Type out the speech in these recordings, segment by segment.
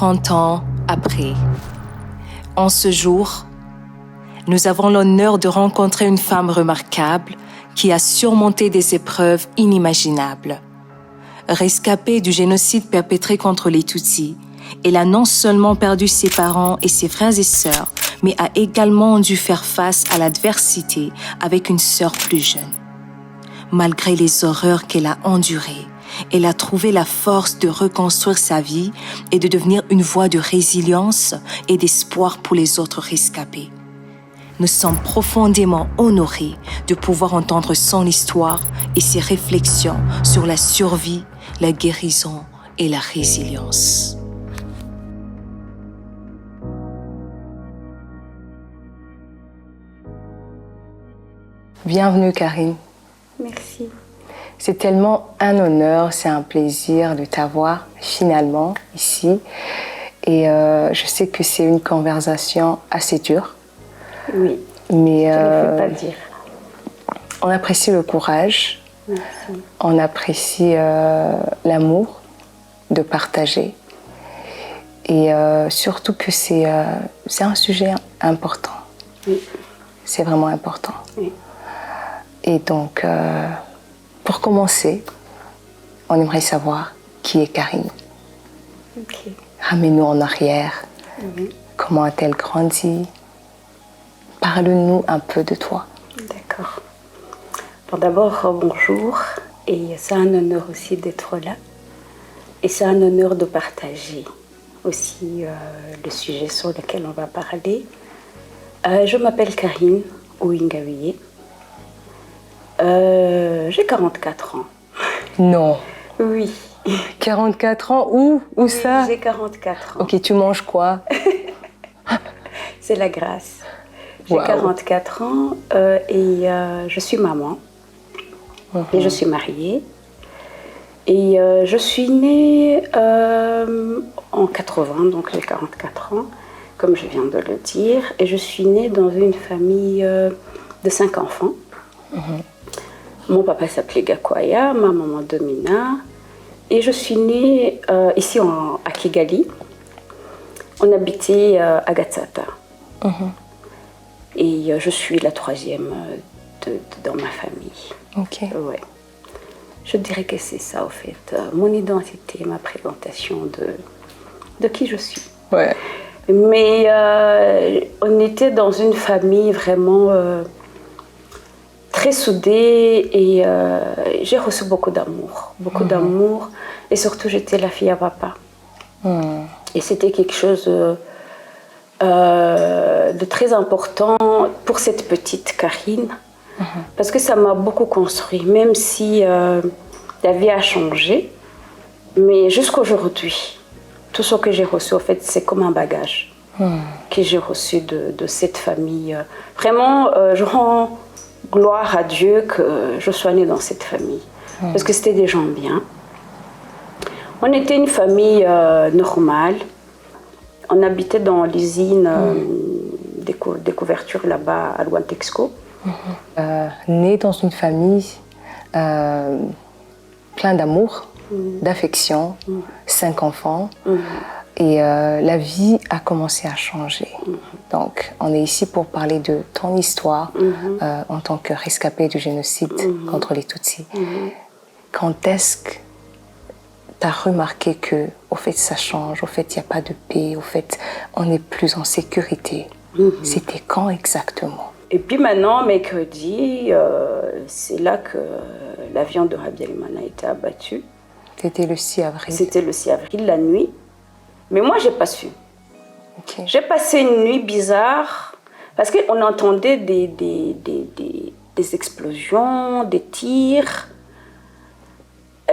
30 ans après. En ce jour, nous avons l'honneur de rencontrer une femme remarquable qui a surmonté des épreuves inimaginables. Rescapée du génocide perpétré contre les Tutsis, elle a non seulement perdu ses parents et ses frères et sœurs, mais a également dû faire face à l'adversité avec une sœur plus jeune. Malgré les horreurs qu'elle a endurées, elle a trouvé la force de reconstruire sa vie et de devenir une voix de résilience et d'espoir pour les autres rescapés. Nous sommes profondément honorés de pouvoir entendre son histoire et ses réflexions sur la survie, la guérison et la résilience. Bienvenue Karine. Merci. C'est tellement un honneur, c'est un plaisir de t'avoir finalement ici. Et je sais que c'est une conversation assez dure. Oui, mais je ne peux pas dire. On apprécie le courage, Merci. on apprécie l'amour de partager. Et surtout que c'est un sujet important. Oui. C'est vraiment important. Oui. Et donc, pour commencer, on aimerait savoir qui est Karine. Ok. Ramène-nous en arrière. Comment a-t-elle grandi? Parle-nous un peu de toi. D'accord. Bon, d'abord, bonjour. Et c'est un honneur aussi d'être là. Et c'est un honneur de partager aussi le sujet sur lequel on va parler. Je m'appelle Karine Ouingawiye. J'ai 44 ans. Non. Oui. 44 ans, où Oui, ça? J'ai 44 ans. Ok, tu manges quoi? C'est la grâce. J'ai Wow. 44 ans et je suis maman. Et je suis mariée. Et je suis née en 80, donc j'ai 44 ans, comme je viens de le dire. Et je suis née dans une famille de 5 enfants. Mon papa s'appelait Gakwaya, ma maman Domina. Et je suis née ici à Kigali. On habitait à Gatsata. Et je suis la troisième dans ma famille. Ok. Ouais. Je dirais que c'est ça, au fait. Mon identité, ma présentation de qui je suis. Ouais. Mais on était dans une famille vraiment très soudée et j'ai reçu beaucoup d'amour. Beaucoup d'amour. Et surtout, j'étais la fille à papa. Et c'était quelque chose de très important pour cette petite Karine. Parce que ça m'a beaucoup construit, même si la vie a changé. Mais jusqu'aujourd'hui, tout ce que j'ai reçu, en fait, c'est comme un bagage que j'ai reçu de cette famille. Vraiment, je rends gloire à Dieu que je sois née dans cette famille. Parce que c'était des gens bien. On était une famille normale. On habitait dans l'usine des couvertures là-bas à Luantexco. Née dans une famille plein d'amour, d'affection, 5 enfants. Et la vie a commencé à changer. Donc, on est ici pour parler de ton histoire en tant que rescapée du génocide contre les Tutsis. Quand est-ce que tu as remarqué que, au fait, ça change, au fait, il n'y a pas de paix, au fait, on n'est plus en sécurité? C'était quand exactement? Et puis maintenant, mercredi, c'est là que l'avion de Habyarimana a été abattu. C'était le 6 avril. C'était le 6 avril, la nuit. Mais moi, je n'ai pas su. Okay. J'ai passé une nuit bizarre parce qu'on entendait des explosions, des tirs.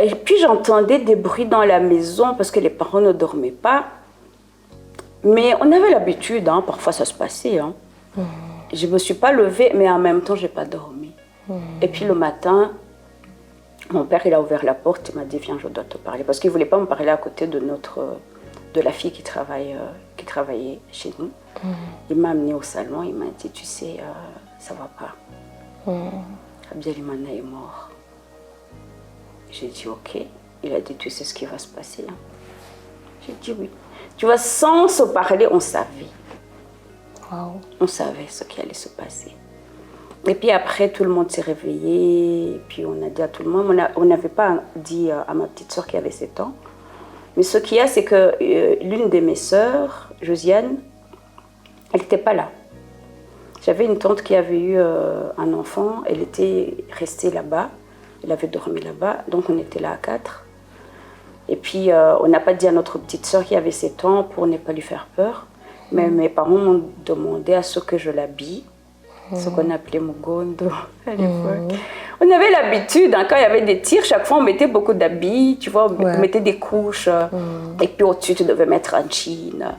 Et puis j'entendais des bruits dans la maison parce que les parents ne dormaient pas. Mais on avait l'habitude, hein, parfois ça se passait. Hein. Je ne me suis pas levée, mais en même temps, je n'ai pas dormi. Et puis le matin, mon père il a ouvert la porte, il m'a dit « Viens, je dois te parler ». Parce qu'il ne voulait pas me parler à côté de la fille qui travaillait chez nous. Il m'a amenée au salon, il m'a dit « Tu sais, ça ne va pas. Habyarimana est mort. » J'ai dit « Ok ». Il a dit « Tu sais ce qui va se passer. » J'ai dit oui. Tu vois, sans se parler, on savait. Wow. On savait ce qui allait se passer. Et puis après, tout le monde s'est réveillé. Et puis on a dit à tout le monde, on n'avait pas dit à ma petite soeur qui avait 7 ans. Mais ce qu'il y a, c'est que l'une de mes sœurs, Josiane, elle n'était pas là. J'avais une tante qui avait eu un enfant. Elle était restée là-bas. Elle avait dormi là-bas. Donc on était là à 4. Et puis on n'a pas dit à notre petite soeur qui avait 7 ans pour ne pas lui faire peur. Mais mes parents m'ont demandé à ce que je l'habille. Ce qu'on appelait Mugondo à l'époque. On avait l'habitude, hein, quand il y avait des tirs, chaque fois on mettait beaucoup d'habits, tu vois, on mettait des couches. Et puis au-dessus, tu devais mettre un jean.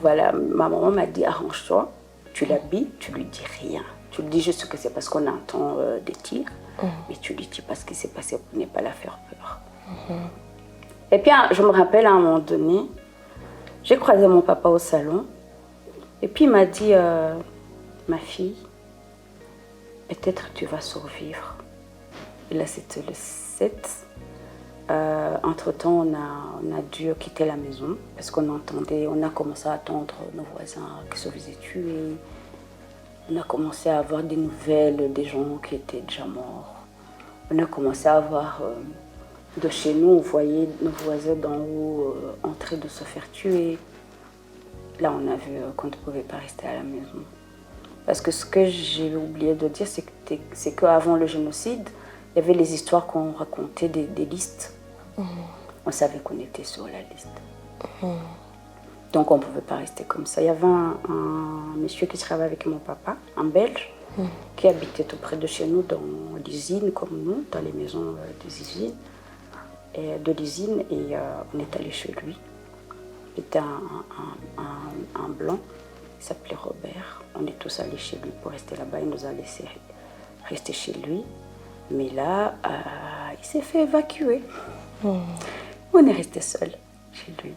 Voilà, ma maman m'a dit, arrange-toi, tu l'habilles, tu lui dis rien. Tu lui dis juste que c'est parce qu'on entend des tirs, mais tu lui dis pas ce qui s'est passé pour ne pas la faire peur. Et puis je me rappelle à un moment donné, j'ai croisé mon papa au salon, et puis il m'a dit, ma fille, peut-être tu vas survivre. Et là, c'était le 7. Entre-temps, on a dû quitter la maison parce qu'on a commencé à attendre nos voisins qui se faisaient tuer. On a commencé à avoir des nouvelles des gens qui étaient déjà morts. On a commencé à avoir de chez nous, on voyait nos voisins d'en haut en train de se faire tuer. Là, on a vu qu'on ne pouvait pas rester à la maison. Parce que ce que j'ai oublié de dire, c'est qu'avant le génocide, il y avait les histoires qu'on racontait des listes. On savait qu'on était sur la liste. Donc on ne pouvait pas rester comme ça. Il y avait un monsieur qui travaillait avec mon papa, un Belge, qui habitait tout près de chez nous, dans l'usine, comme nous, dans les maisons de l'usine. Et on est allé chez lui. Il était un blanc, il s'appelait Robert. On est tous allés chez lui pour rester là-bas. Il nous a laissé rester chez lui. Mais là, il s'est fait évacuer. On est resté seuls chez lui.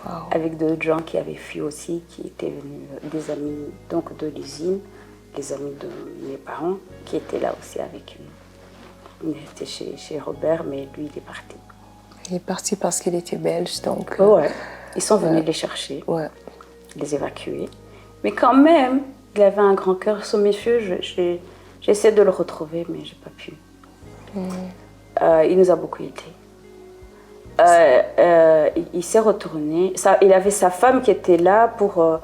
Wow. Avec d'autres gens qui avaient fui aussi, qui étaient venus, des amis donc de l'usine, les amis de mes parents, qui étaient là aussi avec nous. On est resté chez Robert, mais lui, il est parti. Il est parti parce qu'il était belge, donc... Ouais. Ils sont venus les chercher, les évacuer. Mais quand même, il avait un grand cœur. Ce monsieur, j'essaie de le retrouver, mais je n'ai pas pu. Il nous a beaucoup aidés. Il s'est retourné. Il avait sa femme qui était là pour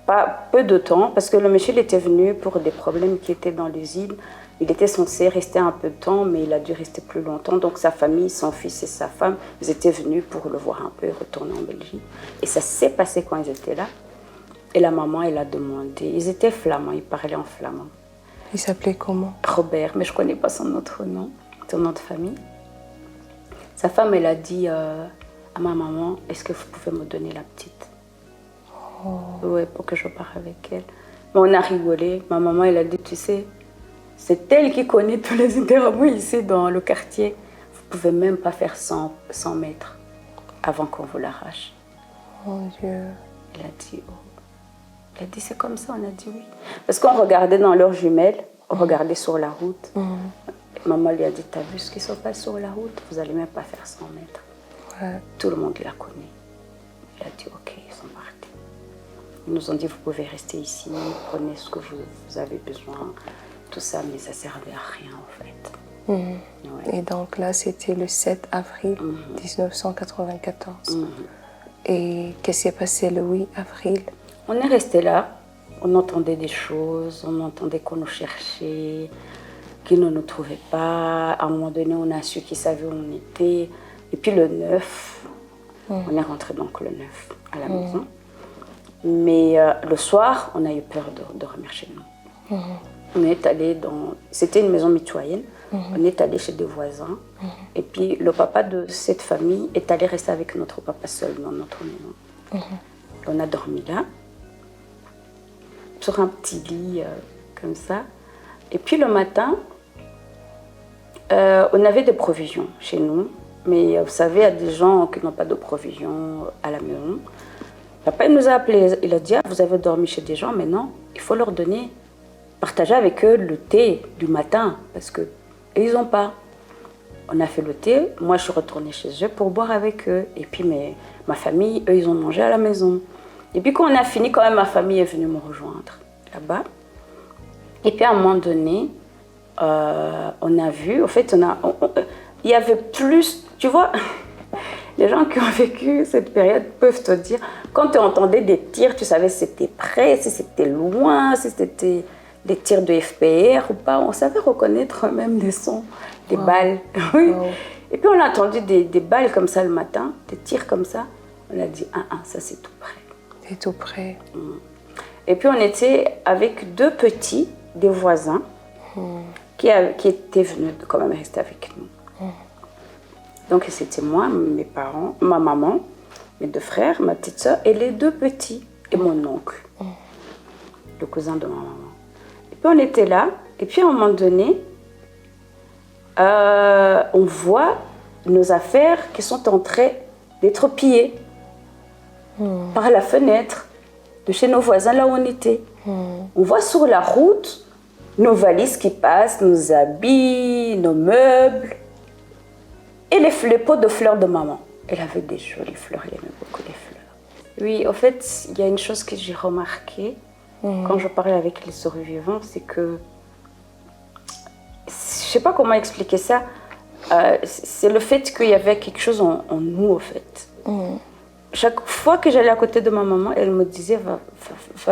pas peu de temps, parce que le monsieur il était venu pour des problèmes qui étaient dans l'usine. Il était censé rester un peu de temps, mais il a dû rester plus longtemps. Donc sa famille, son fils et sa femme, ils étaient venus pour le voir un peu et retourner en Belgique. Et ça s'est passé quand ils étaient là. Et la maman, elle a demandé. Ils étaient flamands, ils parlaient en flamand. Il s'appelait comment? Robert, mais je ne connais pas son autre nom, son nom de famille. Sa femme, elle a dit à ma maman, est-ce que vous pouvez me donner la petite? Oui, pour que je parle avec elle. Mais on a rigolé. Ma maman, elle a dit, tu sais, c'est elle qui connaît tous les interrobos ici dans le quartier. Vous ne pouvez même pas faire 100 mètres avant qu'on vous l'arrache. Mon Dieu. Elle a dit, oh. Elle a dit, c'est comme ça, on a dit oui. Parce qu'on regardait dans leurs jumelles, on regardait sur la route. Maman lui a dit, t'as vu ce qui se passe sur la route? Vous n'allez même pas faire 100 mètres. Ouais. Tout le monde la connaît. Elle a dit, ok, ils sont partis. Ils nous ont dit, vous pouvez rester ici, prenez ce que vous avez besoin. Tout ça, mais ça ne servait à rien en fait. Ouais. Et donc là, c'était le 7 avril 1994. Et qu'est-ce qui s'est passé le 8 avril? On est resté là, on entendait des choses, on entendait qu'on nous cherchait, qu'ils ne nous trouvaient pas. À un moment donné, on a su qu'ils savaient où on était. Et puis le 9, on est rentré donc le 9 à la maison. Mais le soir, on a eu peur de dormir chez nous. On est allé dans... C'était une maison mitoyenne. On est allé chez des voisins. Et puis le papa de cette famille est allé rester avec notre papa seul dans notre maison. On a dormi là, sur un petit lit comme ça. Et puis le matin, on avait des provisions chez nous. Mais vous savez, il y a des gens qui n'ont pas de provisions à la maison. Papa il nous a appelés, il a dit, vous avez dormi chez des gens, mais non, il faut leur donner, partager avec eux le thé du matin, parce qu'ils n'ont pas. On a fait le thé. Moi, je suis retournée chez eux pour boire avec eux. Et puis, ma famille, eux, ils ont mangé à la maison. Et puis, quand on a fini, quand même, ma famille est venue me rejoindre là-bas. Et puis, à un moment donné, on a vu, en fait, il y avait plus, tu vois, les gens qui ont vécu cette période peuvent te dire, quand tu entendais des tirs, tu savais si c'était près, si c'était loin, si c'était des tirs de FPR ou pas. On savait reconnaître même des sons, des balles. Oui. Wow. Et puis on a entendu des balles comme ça le matin, des tirs comme ça. On a dit, ça c'est tout près. C'est tout près. Et puis on était avec deux petits, des voisins, qui étaient venus quand même rester avec nous. Donc c'était moi, mes parents, ma maman, mes deux frères, ma petite soeur et les deux petits et mon oncle, le cousin de ma maman. Et puis on était là, et puis à un moment donné, on voit nos affaires qui sont en train d'être pillées par la fenêtre de chez nos voisins, là où on était. On voit sur la route nos valises qui passent, nos habits, nos meubles et les pots de fleurs de maman. Elle avait des jolies fleurs, elle aimait beaucoup les fleurs. Oui, en fait, il y a une chose que j'ai remarquée quand je parlais avec les survivants, c'est que, je ne sais pas comment expliquer ça, c'est le fait qu'il y avait quelque chose en nous, en fait. Chaque fois que j'allais à côté de ma maman, elle me disait va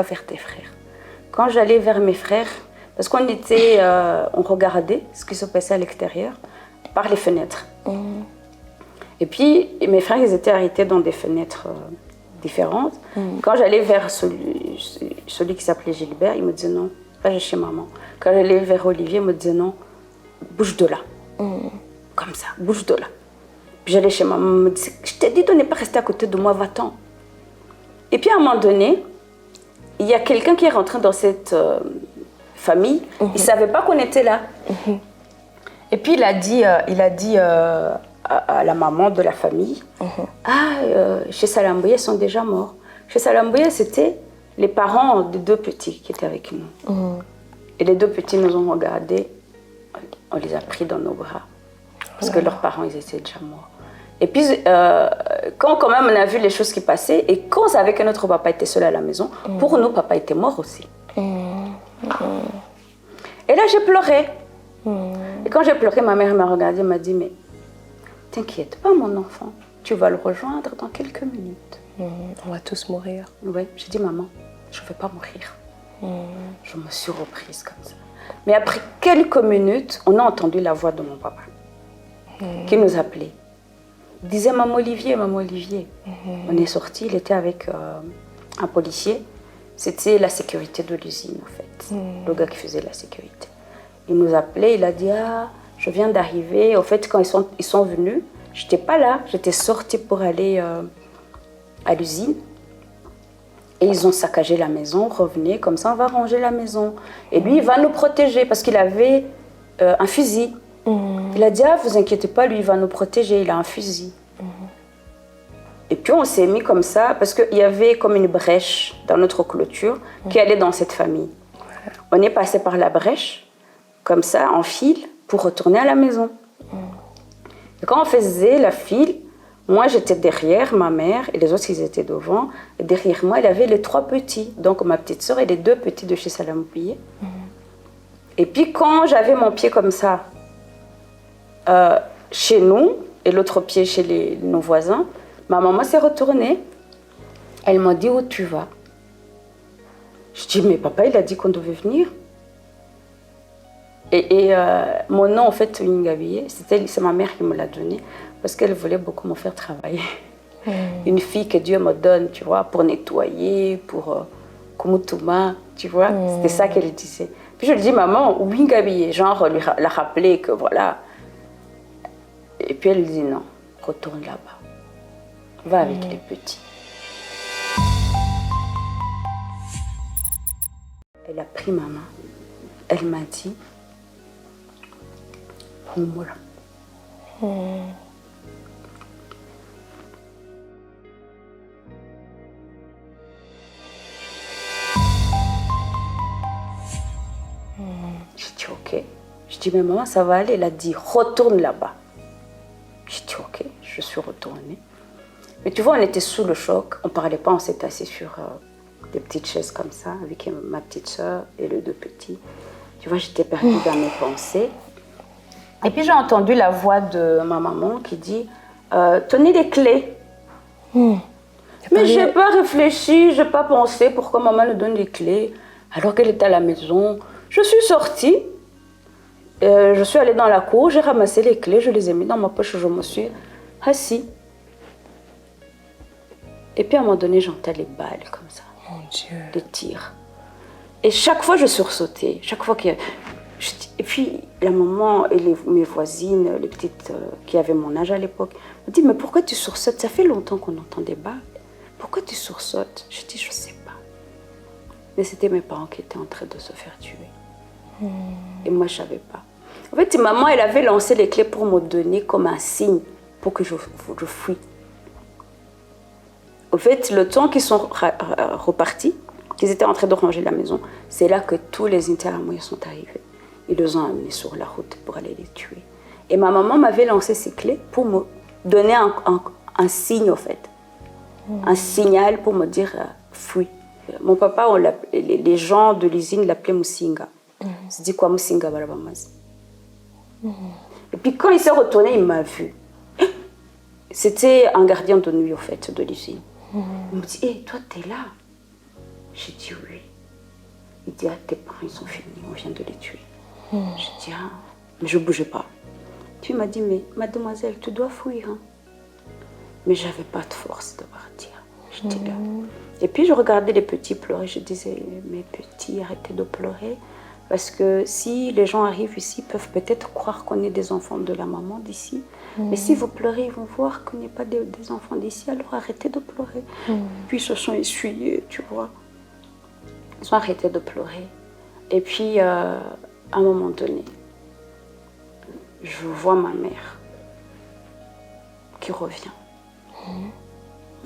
vers tes frères. Quand j'allais vers mes frères, parce qu'on était, on regardait ce qui se passait à l'extérieur par les fenêtres. Et puis mes frères, ils étaient arrêtés dans des fenêtres différentes. Quand j'allais vers celui qui s'appelait Gilbert, il me disait non, va chez maman. Quand j'allais vers Olivier, il me disait non, bouge de là. Comme ça, bouge de là. Puis j'allais chez maman, elle me disait, je t'ai dit de ne pas rester à côté de moi, va-t'en. Et puis à un moment donné, il y a quelqu'un qui est rentré dans cette famille, il ne savait pas qu'on était là. Et puis il a dit à la maman de la famille, chez Salambouya, ils sont déjà morts. Chez Salambouya, c'était les parents des deux petits qui étaient avec nous. Et les deux petits nous ont regardés, on les a pris dans nos bras, parce que leurs parents, ils étaient déjà morts. Et puis, quand même on a vu les choses qui passaient, et quand on savait que notre papa était seul à la maison, pour nous, papa était mort aussi. Et là, j'ai pleuré. Et quand j'ai pleuré, ma mère m'a regardée et m'a dit, mais t'inquiète pas, mon enfant, tu vas le rejoindre dans quelques minutes. On va tous mourir. Oui, j'ai dit, maman, je ne vais pas mourir. Je me suis reprise comme ça. Mais après quelques minutes, on a entendu la voix de mon papa qui nous appelait. Il disait, maman Olivier, maman Olivier. On est sortis, il était avec un policier. C'était la sécurité de l'usine, en fait. Le gars qui faisait la sécurité. Il nous appelait, il a dit, je viens d'arriver. En fait, quand ils sont venus, je n'étais pas là. J'étais sortie pour aller à l'usine. Et ils ont saccagé la maison, revenez, comme ça on va ranger la maison. Et lui, il va nous protéger parce qu'il avait un fusil. Il a dit, vous inquiétez pas, lui, il va nous protéger, il a un fusil. Et puis on s'est mis comme ça, parce qu'il y avait comme une brèche dans notre clôture qui allait dans cette famille. On est passé par la brèche, comme ça, en file, pour retourner à la maison. Et quand on faisait la file, moi j'étais derrière ma mère et les autres ils étaient devant. Et derrière moi, il y avait les trois petits, donc ma petite soeur et les deux petits de chez Salambouya. Et puis quand j'avais mon pied comme ça, chez nous, et l'autre pied chez nos voisins, ma maman s'est retournée. Elle m'a dit, où tu vas? Je dis, mais papa, il a dit qu'on devait venir. Et mon nom, en fait, Wingabiye, c'est ma mère qui me l'a donné parce qu'elle voulait beaucoup me faire travailler. Une fille que Dieu me donne, tu vois, pour nettoyer, pour Kumutuma, tu vois. C'était ça qu'elle disait. Puis je lui dis, maman, Wingabiye, genre, lui la rappeler que voilà. Et puis elle dit, non, retourne là-bas. Va avec les petits. Elle a pris ma main. Elle m'a dit, Moula. Je dis, ok. Je dis, mais maman, ça va aller. Elle a dit, retourne là-bas. J'ai dit ok, je suis retournée. Mais tu vois, on était sous le choc, on ne parlait pas, on s'était assis sur des petites chaises comme ça, avec ma petite soeur et les deux petits. Tu vois, j'étais perdue dans mes pensées. Et puis j'ai entendu la voix de ma maman qui dit tenez les clés. Mais je n'ai pas réfléchi, je n'ai pas pensé pourquoi maman nous donne les clés alors qu'elle était à la maison. Je suis sortie, je suis allée dans la cour, j'ai ramassé les clés, je les ai mis dans ma poche, je me suis assise. Et puis à un moment donné, j'entends les balles comme ça, Mon Dieu. les tirs. Et chaque fois, je sursautais, chaque fois que... Et puis la maman et mes voisines, les petites qui avaient mon âge à l'époque, me disent mais pourquoi tu sursautes? Ça fait longtemps qu'on entend des balles. Pourquoi tu sursautes? Je dis je sais pas. Mais c'était mes parents qui étaient en train de se faire tuer. Et moi je savais pas. En fait, maman elle avait lancé les clés pour me donner comme un signe pour que je fuis. Au fait, le temps qu'ils sont repartis, qu'ils étaient en train de ranger la maison, c'est là que tous les interamoyens sont arrivés. Ils les ont amenés sur la route pour aller les tuer. Et ma maman m'avait lancé ces clés pour me donner un signe, en fait. Un signal pour me dire fuis. Mon papa, les gens de l'usine l'appelaient Musinga. C'est dit quoi Musinga Barabamazi. Et puis quand il s'est retourné, il m'a vu. C'était un gardien de nuit, en fait, de l'usine. Il me dit, hé, toi, t'es là? J'ai dit oui. Il dit, ah, tes parents, ils sont finis, on vient de les tuer. J'ai dit, ah, mais je ne bougeais pas. Puis il m'a dit, mais mademoiselle, tu dois fuir. Hein. Mais je n'avais pas de force de partir. J'étais là. Et puis je regardais les petits pleurer. Je disais, mes petits, arrêtez de pleurer. Parce que si les gens arrivent ici, ils peuvent peut-être croire qu'on est des enfants de la maman d'ici. Mais si vous pleurez, ils vont voir qu'on n'est pas des enfants d'ici, alors arrêtez de pleurer. Puis ils se sont essuyés, tu vois. Ils ont arrêté de pleurer. Et puis, à un moment donné, je vois ma mère qui revient.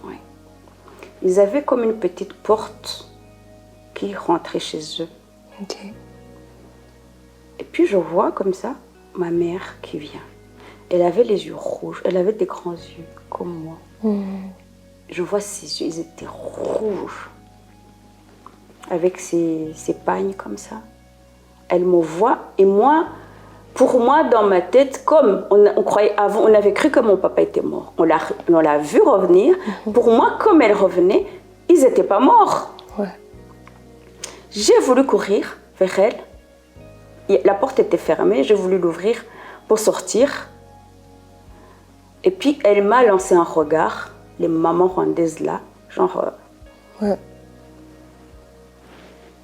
Ouais. Ils avaient comme une petite porte qui rentrait chez eux. Okay. Et puis je vois comme ça ma mère qui vient. Elle avait les yeux rouges, elle avait des grands yeux comme moi. Je vois ses yeux, ils étaient rouges. Avec ses pagnes comme ça. Elle me voit et moi, pour moi, dans ma tête, comme on croyait avant, on avait cru que mon papa était mort. On l'a vu revenir. Pour moi, comme elle revenait, ils n'étaient pas morts. Ouais. J'ai voulu courir vers elle. La porte était fermée, j'ai voulu l'ouvrir pour sortir. Et puis, elle m'a lancé un regard, les mamans rwandaises là, genre... Ouais.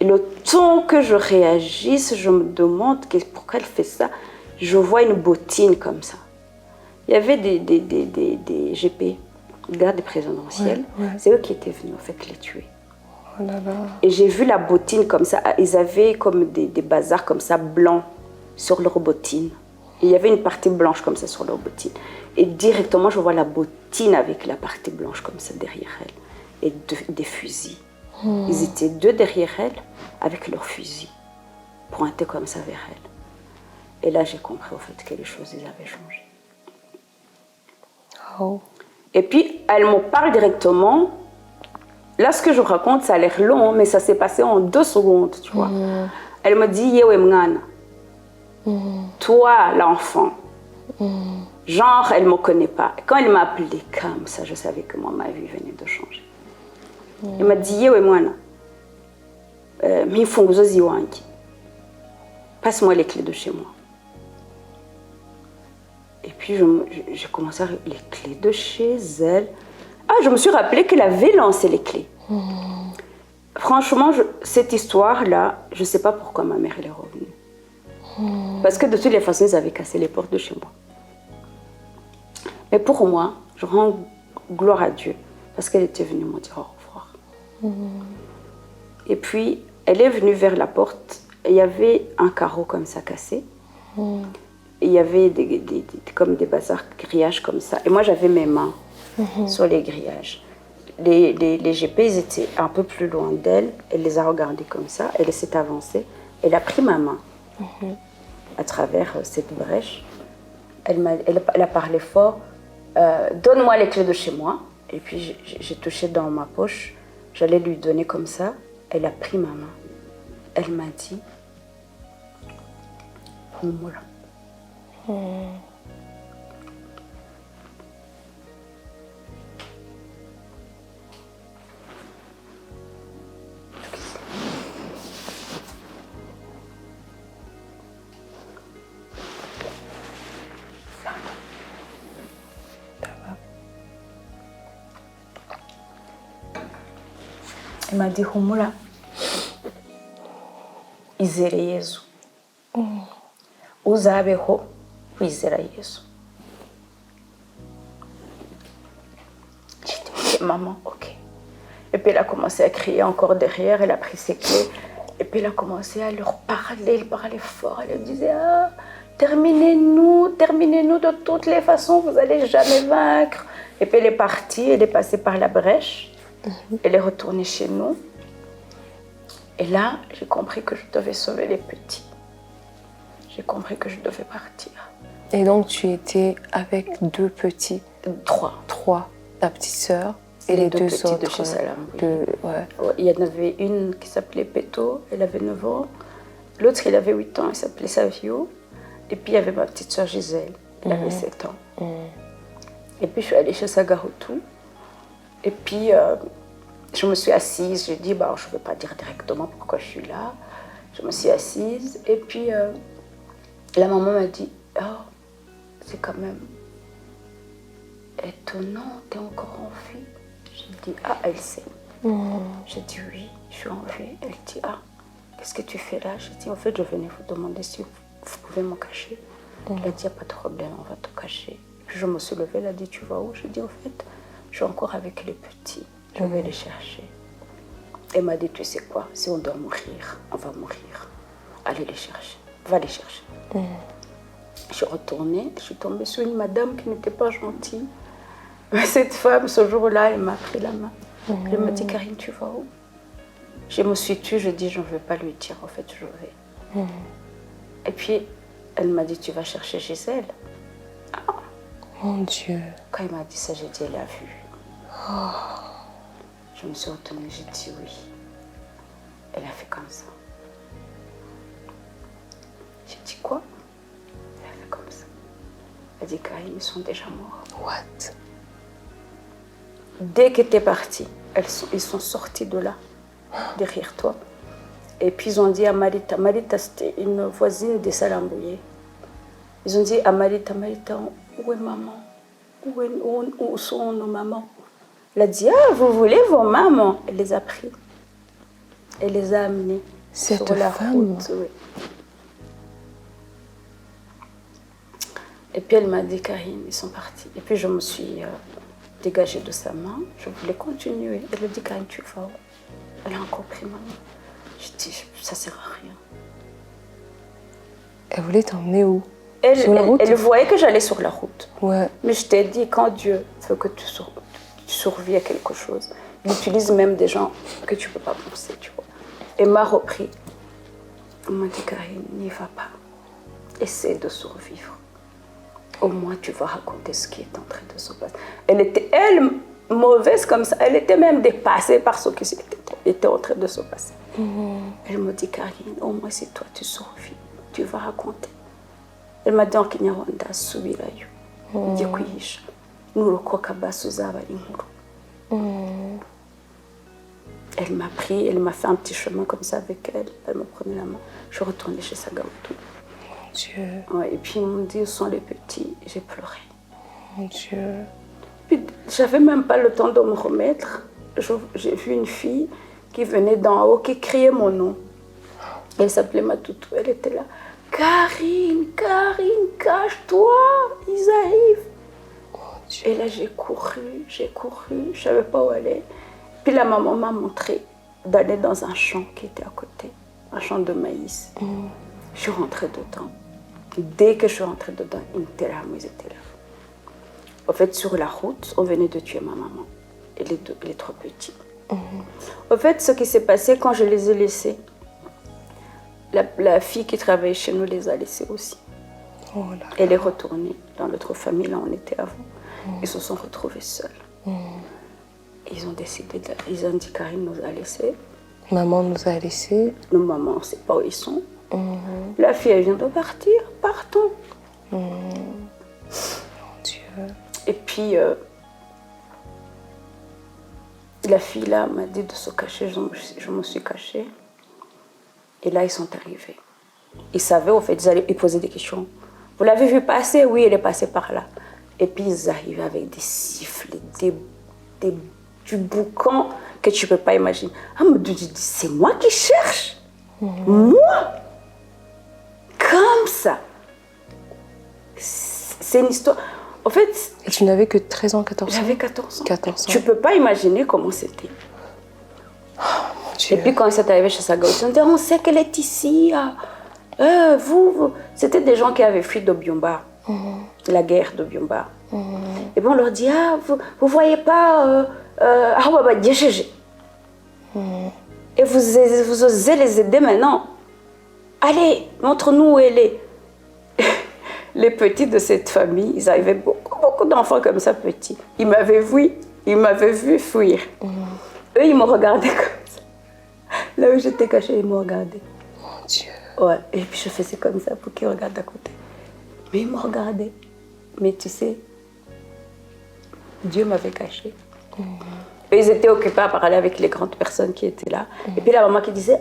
Et le temps que je réagisse, je me demande pourquoi elle fait ça. Je vois une bottine comme ça. Il y avait des GP, gardes présidentiels. Ouais. C'est eux qui étaient venus en fait les tuer. Oh là là. Et j'ai vu la bottine comme ça. Ils avaient comme des bazars comme ça blancs sur leur bottine. Et il y avait une partie blanche comme ça sur leur bottine. Et directement, je vois la bottine avec la partie blanche comme ça derrière elle. Et des fusils. Ils étaient deux derrière elle avec leurs fusils pointés comme ça vers elle. Et là, j'ai compris au fait que les choses, ils avaient changé. Oh. Et puis, elle me parle directement. Là, ce que je raconte, ça a l'air long, mais ça s'est passé en 2 secondes, tu vois. Elle me dit, Yewe Mngana, toi, l'enfant. Genre, elle ne me connaît pas. Quand elle m'a appelée comme ça, je savais que moi, ma vie venait de changer. Elle m'a dit, Yewe Mwana, mifunguzo wangi. Passe-moi les clés de chez moi. Et puis, j'ai commencé à les clés de chez elle. Ah, je me suis rappelé qu'elle avait lancé les clés. Franchement, cette histoire-là, je ne sais pas pourquoi ma mère elle est revenue. Parce que de toutes les façons, ils avaient cassé les portes de chez moi. Mais pour moi, je rends gloire à Dieu parce qu'elle était venue me dire au revoir. Et puis, elle est venue vers la porte. Et il y avait un carreau comme ça cassé. Et il y avait comme des bazars, grillages comme ça. Et moi, j'avais mes mains sur les grillages. Les GP, ils étaient un peu plus loin d'elle. Elle les a regardés comme ça. Elle s'est avancée. Elle a pris ma main à travers cette brèche. Elle a parlé fort. Donne-moi les clés de chez moi. Et puis j'ai touché dans ma poche. J'allais lui donner comme ça. Elle a pris ma main. Elle m'a dit Humura. Elle m'a dit Humura. Izere Yesu. Uzabeho wizera Yesu. J'ai dit ok maman, ok. Et puis elle a commencé à crier encore derrière, elle a pris ses clés. Et puis elle a commencé à leur parler, elle parlait fort. Elle disait ah, terminez-nous de toutes les façons, vous n'allez jamais vaincre. Et puis elle est partie, elle est passée par la brèche. Elle est retournée chez nous. Et là, j'ai compris que je devais sauver les petits. J'ai compris que je devais partir. Et donc, tu étais avec 2 petits? 3. 3. Ta petite sœur et les 2 petits autres. de chez Salam. Oui. Ouais. Il y en avait une qui s'appelait Peto, elle avait 9 ans. L'autre, il avait 8 ans, il s'appelait Savio. Et puis, il y avait ma petite sœur Gisèle, elle avait 7 ans. Et puis, je suis allée chez Sagaroutou. Et puis, je me suis assise. J'ai dit, bah, je ne vais pas dire directement pourquoi je suis là. Je me suis assise. Et puis, la maman m'a dit, oh, c'est quand même étonnant, t'es encore en vie. J'ai dit, ah, elle sait. J'ai dit, oui, je suis en vie. Elle dit, ah, qu'est-ce que tu fais là? J'ai dit, en fait, je venais vous demander si vous pouvez me cacher. Elle a dit, il n'y a pas de problème, on va te cacher. Puis je me suis levée, elle a dit, tu vas où? J'ai dit, en fait, je suis encore avec les petits. Je vais les chercher. Elle m'a dit, tu sais quoi, si on doit mourir, on va mourir. Allez les chercher, va les chercher. Je suis retournée, je suis tombée sur une madame qui n'était pas gentille. Mais cette femme, ce jour-là, elle m'a pris la main. Elle m'a dit, Karine, tu vas où? Je me suis tue, je dis, je ne veux pas lui dire, en fait, je vais. Et puis, elle m'a dit, tu vas chercher Gisèle. Ah. Mon Dieu. Quand elle m'a dit ça, j'ai dit, elle a vu. Je me suis retournée, j'ai dit oui. Elle a fait comme ça. J'ai dit quoi? Elle a fait comme ça. Elle a dit, Karine, ils sont déjà morts. What? Dès que tu es partie, ils sont sortis de là, derrière toi. Et puis ils ont dit à Marita, Marita c'était une voisine de Salambouye. Ils ont dit à Marita, Marita, où est maman? Où sont nos mamans? Elle a dit, ah, vous voulez vos mamans? Elle les a pris. Elle les a amenés sur la femme. route. Oui. Et puis elle m'a dit, Karine, ils sont partis. Et puis je me suis dégagée de sa main. Je voulais continuer. Elle a dit, Karine, tu vas où? Elle a encore pris ma main. Je dis, ça sert à rien. Elle voulait t'emmener où? Sur la route? Elle voyait que j'allais sur la route. Ouais. Mais je t'ai dit, quand Dieu veut que tu survis à quelque chose, il utilise même des gens que tu ne peux pas penser, tu vois. Elle m'a repris. Elle m'a dit, Karine, n'y va pas. Essaie de survivre. Au moins, tu vas raconter ce qui est en train de se passer. Elle était, mauvaise comme ça. Elle était même dépassée par ce qui était en train de se passer. Elle me dit, Karine, au moins, si toi, tu survis, tu vas raconter. Elle m'a dit, en Kinyarwanda, subirayo. Njye kwihisha. Nurokoka basi uzaba ari inkuru. Elle m'a pris, elle m'a fait un petit chemin comme ça avec elle. Elle me prenait la main. Je suis retournée chez Sagaoutou. Mon Dieu. Ouais, et puis ils m'ont dit, où sont les petits? J'ai pleuré. Mon Dieu. Puis j'avais même pas le temps de me remettre. J'ai vu une fille qui venait d'en haut, qui criait mon nom. Elle s'appelait Matoutou, elle était là. Karine, Karine, cache-toi, ils arrivent. Et là, j'ai couru, je savais pas où aller. Puis la maman m'a montré d'aller dans un champ qui était à côté, un champ de maïs. Je suis rentrée dedans. Dès que je suis rentrée dedans, ils étaient là. En fait, sur la route, on venait de tuer ma maman et les 3 petits. En fait, ce qui s'est passé quand je les ai laissés, la fille qui travaillait chez nous les a laissés aussi. Oh là là. Elle est retournée dans l'autre famille, là où on était avant. Ils se sont retrouvés seuls. Ils ont décidé, ils ont dit Karine nous a laissés. Maman nous a laissés. Nos mamans, on ne sait pas où ils sont. La fille, elle vient de partir. Partons. Mon Dieu. Et puis, la fille, là, m'a dit de se cacher. Je me suis cachée. Et là, ils sont arrivés. Ils savaient, au fait, ils allaient lui poser des questions. Vous l'avez vu passer? Oui, elle est passée par là. Et puis, ils arrivaient avec des sifflets, du boucan que tu ne peux pas imaginer. Ah, me dit, c'est moi qui cherche. Moi? Comme ça. C'est une histoire. En fait, Et tu n'avais que 13 ans, 14 ans? j'avais 14 ans. 14 ans. Tu ne peux pas imaginer comment c'était. Mon Dieu. Et puis quand ils sont arrivés chez sa gauche, ils ont dit on sait qu'elle est ici. Vous. C'était des gens qui avaient fui d'Obiomba, la guerre d'Obiomba. Et puis on leur dit vous voyez pas Awaba Diéchégé. Et vous osez les aider maintenant. Allez, montre-nous où elle est. Les petits de cette famille, ils avaient beaucoup d'enfants comme ça petits. Ils m'avaient vu fuir. Eux, ils me regardaient comme ça. Là où j'étais cachée, ils me regardaient. Mon Dieu. Ouais, et puis je faisais comme ça pour qu'ils regardent à côté. Mais ils me regardaient. Mais tu sais, Dieu m'avait caché. Et ils étaient occupés à parler avec les grandes personnes qui étaient là. Et puis la maman qui disait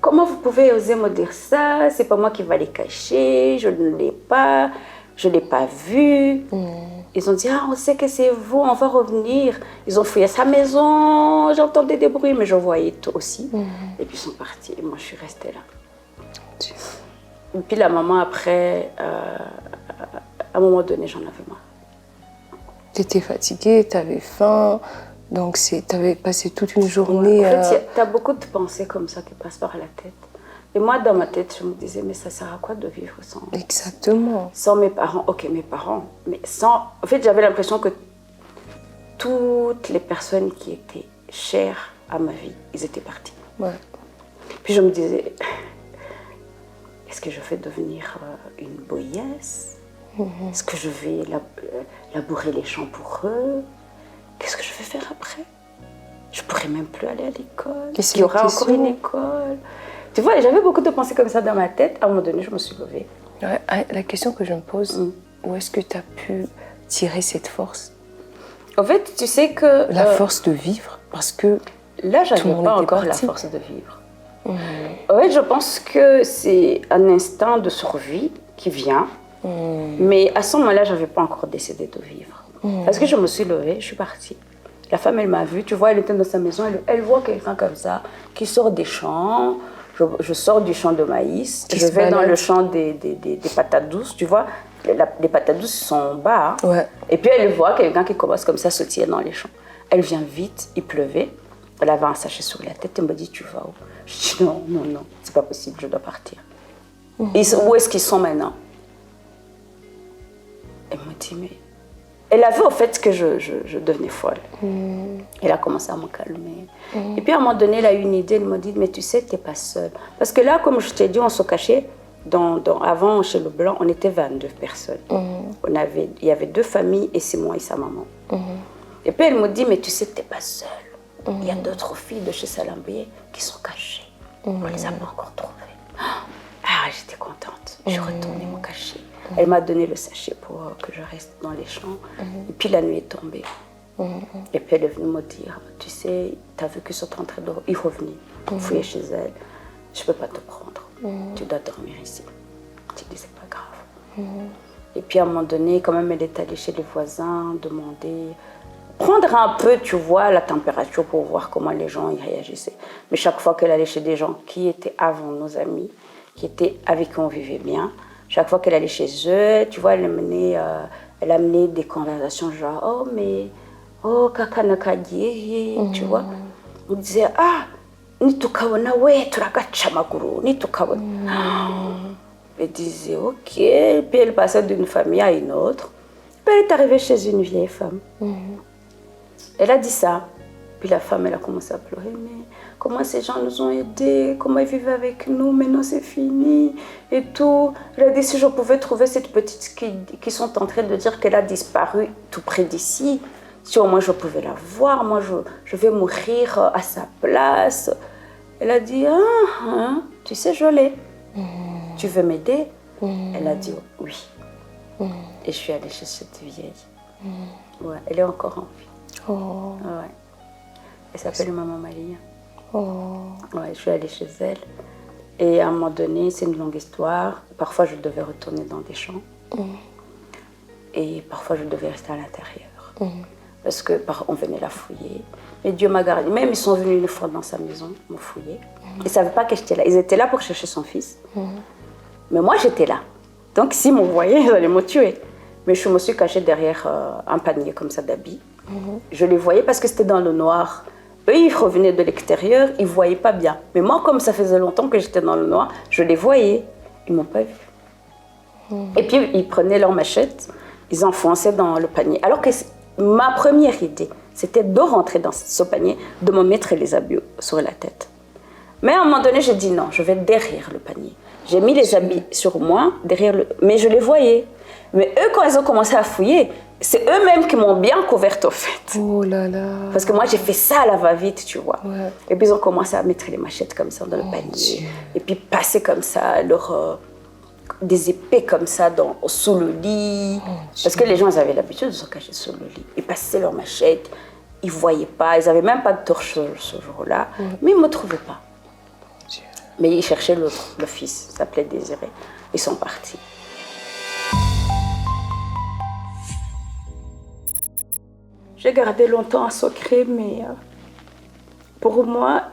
comment vous pouvez oser me dire ça? C'est pas moi qui va les cacher, je ne l'ai pas vu. Ils ont dit on sait que c'est vous, on va revenir. Ils ont fouillé sa maison, j'entendais des bruits, mais je voyais tout aussi. Et puis ils sont partis, et moi je suis restée là. Dieu. Et puis la maman après, à un moment donné, j'en avais marre. Tu étais fatiguée, tu avais faim, donc tu avais passé toute une journée. En fait, tu as beaucoup de pensées comme ça qui passent par la tête. Et moi, dans ma tête, je me disais, mais ça sert à quoi de vivre Exactement. Sans mes parents? Ok, mes parents, mais sans... En fait, j'avais l'impression que toutes les personnes qui étaient chères à ma vie, ils étaient partis. Ouais. Puis je me disais, est-ce que je vais devenir une boyesse? Est-ce que je vais labourer les champs pour eux? Qu'est-ce que je vais faire après? Je ne pourrais même plus aller à l'école. Il y aura encore une école. Tu vois, j'avais beaucoup de pensées comme ça dans ma tête. À un moment donné, je me suis levée. Ouais, la question que je me pose, où est-ce que tu as pu tirer cette force? En fait, tu sais que... La force de vivre, parce que... Là, je n'avais pas encore la force de vivre. En fait, je pense que c'est un instinct de survie qui vient. Mais à ce moment-là, je n'avais pas encore décidé de vivre. Parce que je me suis levée, je suis partie. La femme, elle m'a vue, tu vois, elle était dans sa maison, elle voit quelqu'un comme ça, qui sort des champs. Je sors du champ de maïs, je vais dans le champ des patates douces, tu vois. Les patates douces sont bas. Hein. Ouais. Et puis elle voit quelqu'un qui commence comme ça à sautiller dans les champs. Elle vient vite, il pleuvait. Elle avait un sachet sur la tête, elle me dit, tu vas où? Je dis, non, c'est pas possible, je dois partir. Où est-ce qu'ils sont maintenant? Elle me dit, mais... Elle a vu au fait que je devenais folle. Elle a commencé à me calmer. Et puis à un moment donné, elle a eu une idée, elle m'a dit, mais tu sais, tu n'es pas seule. Parce que là, comme je t'ai dit, on se cachait. Avant, chez le Blanc, on était 22 personnes. Il y avait 2 familles et c'est moi et sa maman. Et puis elle me dit, mais tu sais, tu n'es pas seule. Il y a d'autres filles de chez Salambier qui sont cachées. On ne les a pas encore trouvées. J'étais contente. Je suis retournée me cacher. Elle m'a donné le sachet pour que je reste dans les champs. Et puis la nuit est tombée. Et puis elle est venue me dire, tu sais, tu as vu qu'ils sont en train de y revenir. Fouiller chez elle. Je ne peux pas te prendre. Tu dois dormir ici. Je dis, c'est pas grave. Et puis à un moment donné, quand même, elle est allée chez les voisins, demander... Prendre un peu, tu vois, la température pour voir comment les gens y réagissaient. Mais chaque fois qu'elle allait chez des gens qui étaient avant nos amis, qui étaient avec qui on vivait bien, chaque fois qu'elle allait chez eux, tu vois, elle amenait des conversations genre, kakanakadiye, tu vois. On disait, nitukabona we turagaca amaguru, nitukabona. Elle disait, ok. Puis elle passait d'une famille à une autre. Puis elle est arrivée chez une vieille femme. Elle a dit ça. Puis la femme, elle a commencé à pleurer. Mais comment ces gens nous ont aidés? Comment ils vivaient avec nous? Maintenant, c'est fini. Et tout. Elle a dit, si je pouvais trouver cette petite qui sont en train de dire qu'elle a disparu tout près d'ici, si au moins je pouvais la voir, moi, je vais mourir à sa place. Elle a dit, tu sais, je l'ai. Tu veux m'aider? Elle a dit, oui. Et je suis allée chez cette vieille. Ouais, elle est encore en vie. Oh. Ouais. Elle s'appelle Maman Malia. Oh. Ouais, je suis allée chez elle. Et à un moment donné, c'est une longue histoire. Parfois, je devais retourner dans des champs. Et parfois, je devais rester à l'intérieur. Parce qu'on venait la fouiller. Et Dieu m'a gardée. Même ils sont venus une fois dans sa maison, m'ont fouillé. Ils ne savaient pas que j'étais là. Ils étaient là pour chercher son fils. Mais moi, j'étais là. Donc, s'ils me voyaient, ils allaient me tuer. Mais je me suis cachée derrière un panier comme ça d'habits. Je les voyais parce que c'était dans le noir. Eux, ils revenaient de l'extérieur, ils ne voyaient pas bien. Mais moi, comme ça faisait longtemps que j'étais dans le noir, je les voyais. Ils ne m'ont pas vu. Et puis, ils prenaient leur machette, ils enfonçaient dans le panier. Alors que ma première idée, c'était de rentrer dans ce panier, de me mettre les habits sur la tête. Mais à un moment donné, j'ai dit non, je vais derrière le panier. J'ai mis les habits sur moi, mais je les voyais. Mais eux, quand ils ont commencé à fouiller, c'est eux-mêmes qui m'ont bien couverte au fait. Oh là là. Parce que moi, j'ai fait ça à la va-vite, tu vois. Ouais. Et puis, ils ont commencé à mettre les machettes comme ça dans le panier. Dieu. Et puis, passer comme ça des épées comme ça sous le lit. Parce que les gens, ils avaient l'habitude de se cacher sous le lit. Ils passaient leurs machettes, ils ne voyaient pas. Ils n'avaient même pas de torche ce jour-là. Mais ils ne me trouvaient pas. Dieu. Mais ils cherchaient l'autre, le fils, il s'appelait Désiré. Ils sont partis. J'ai gardé longtemps un secret, mais pour moi,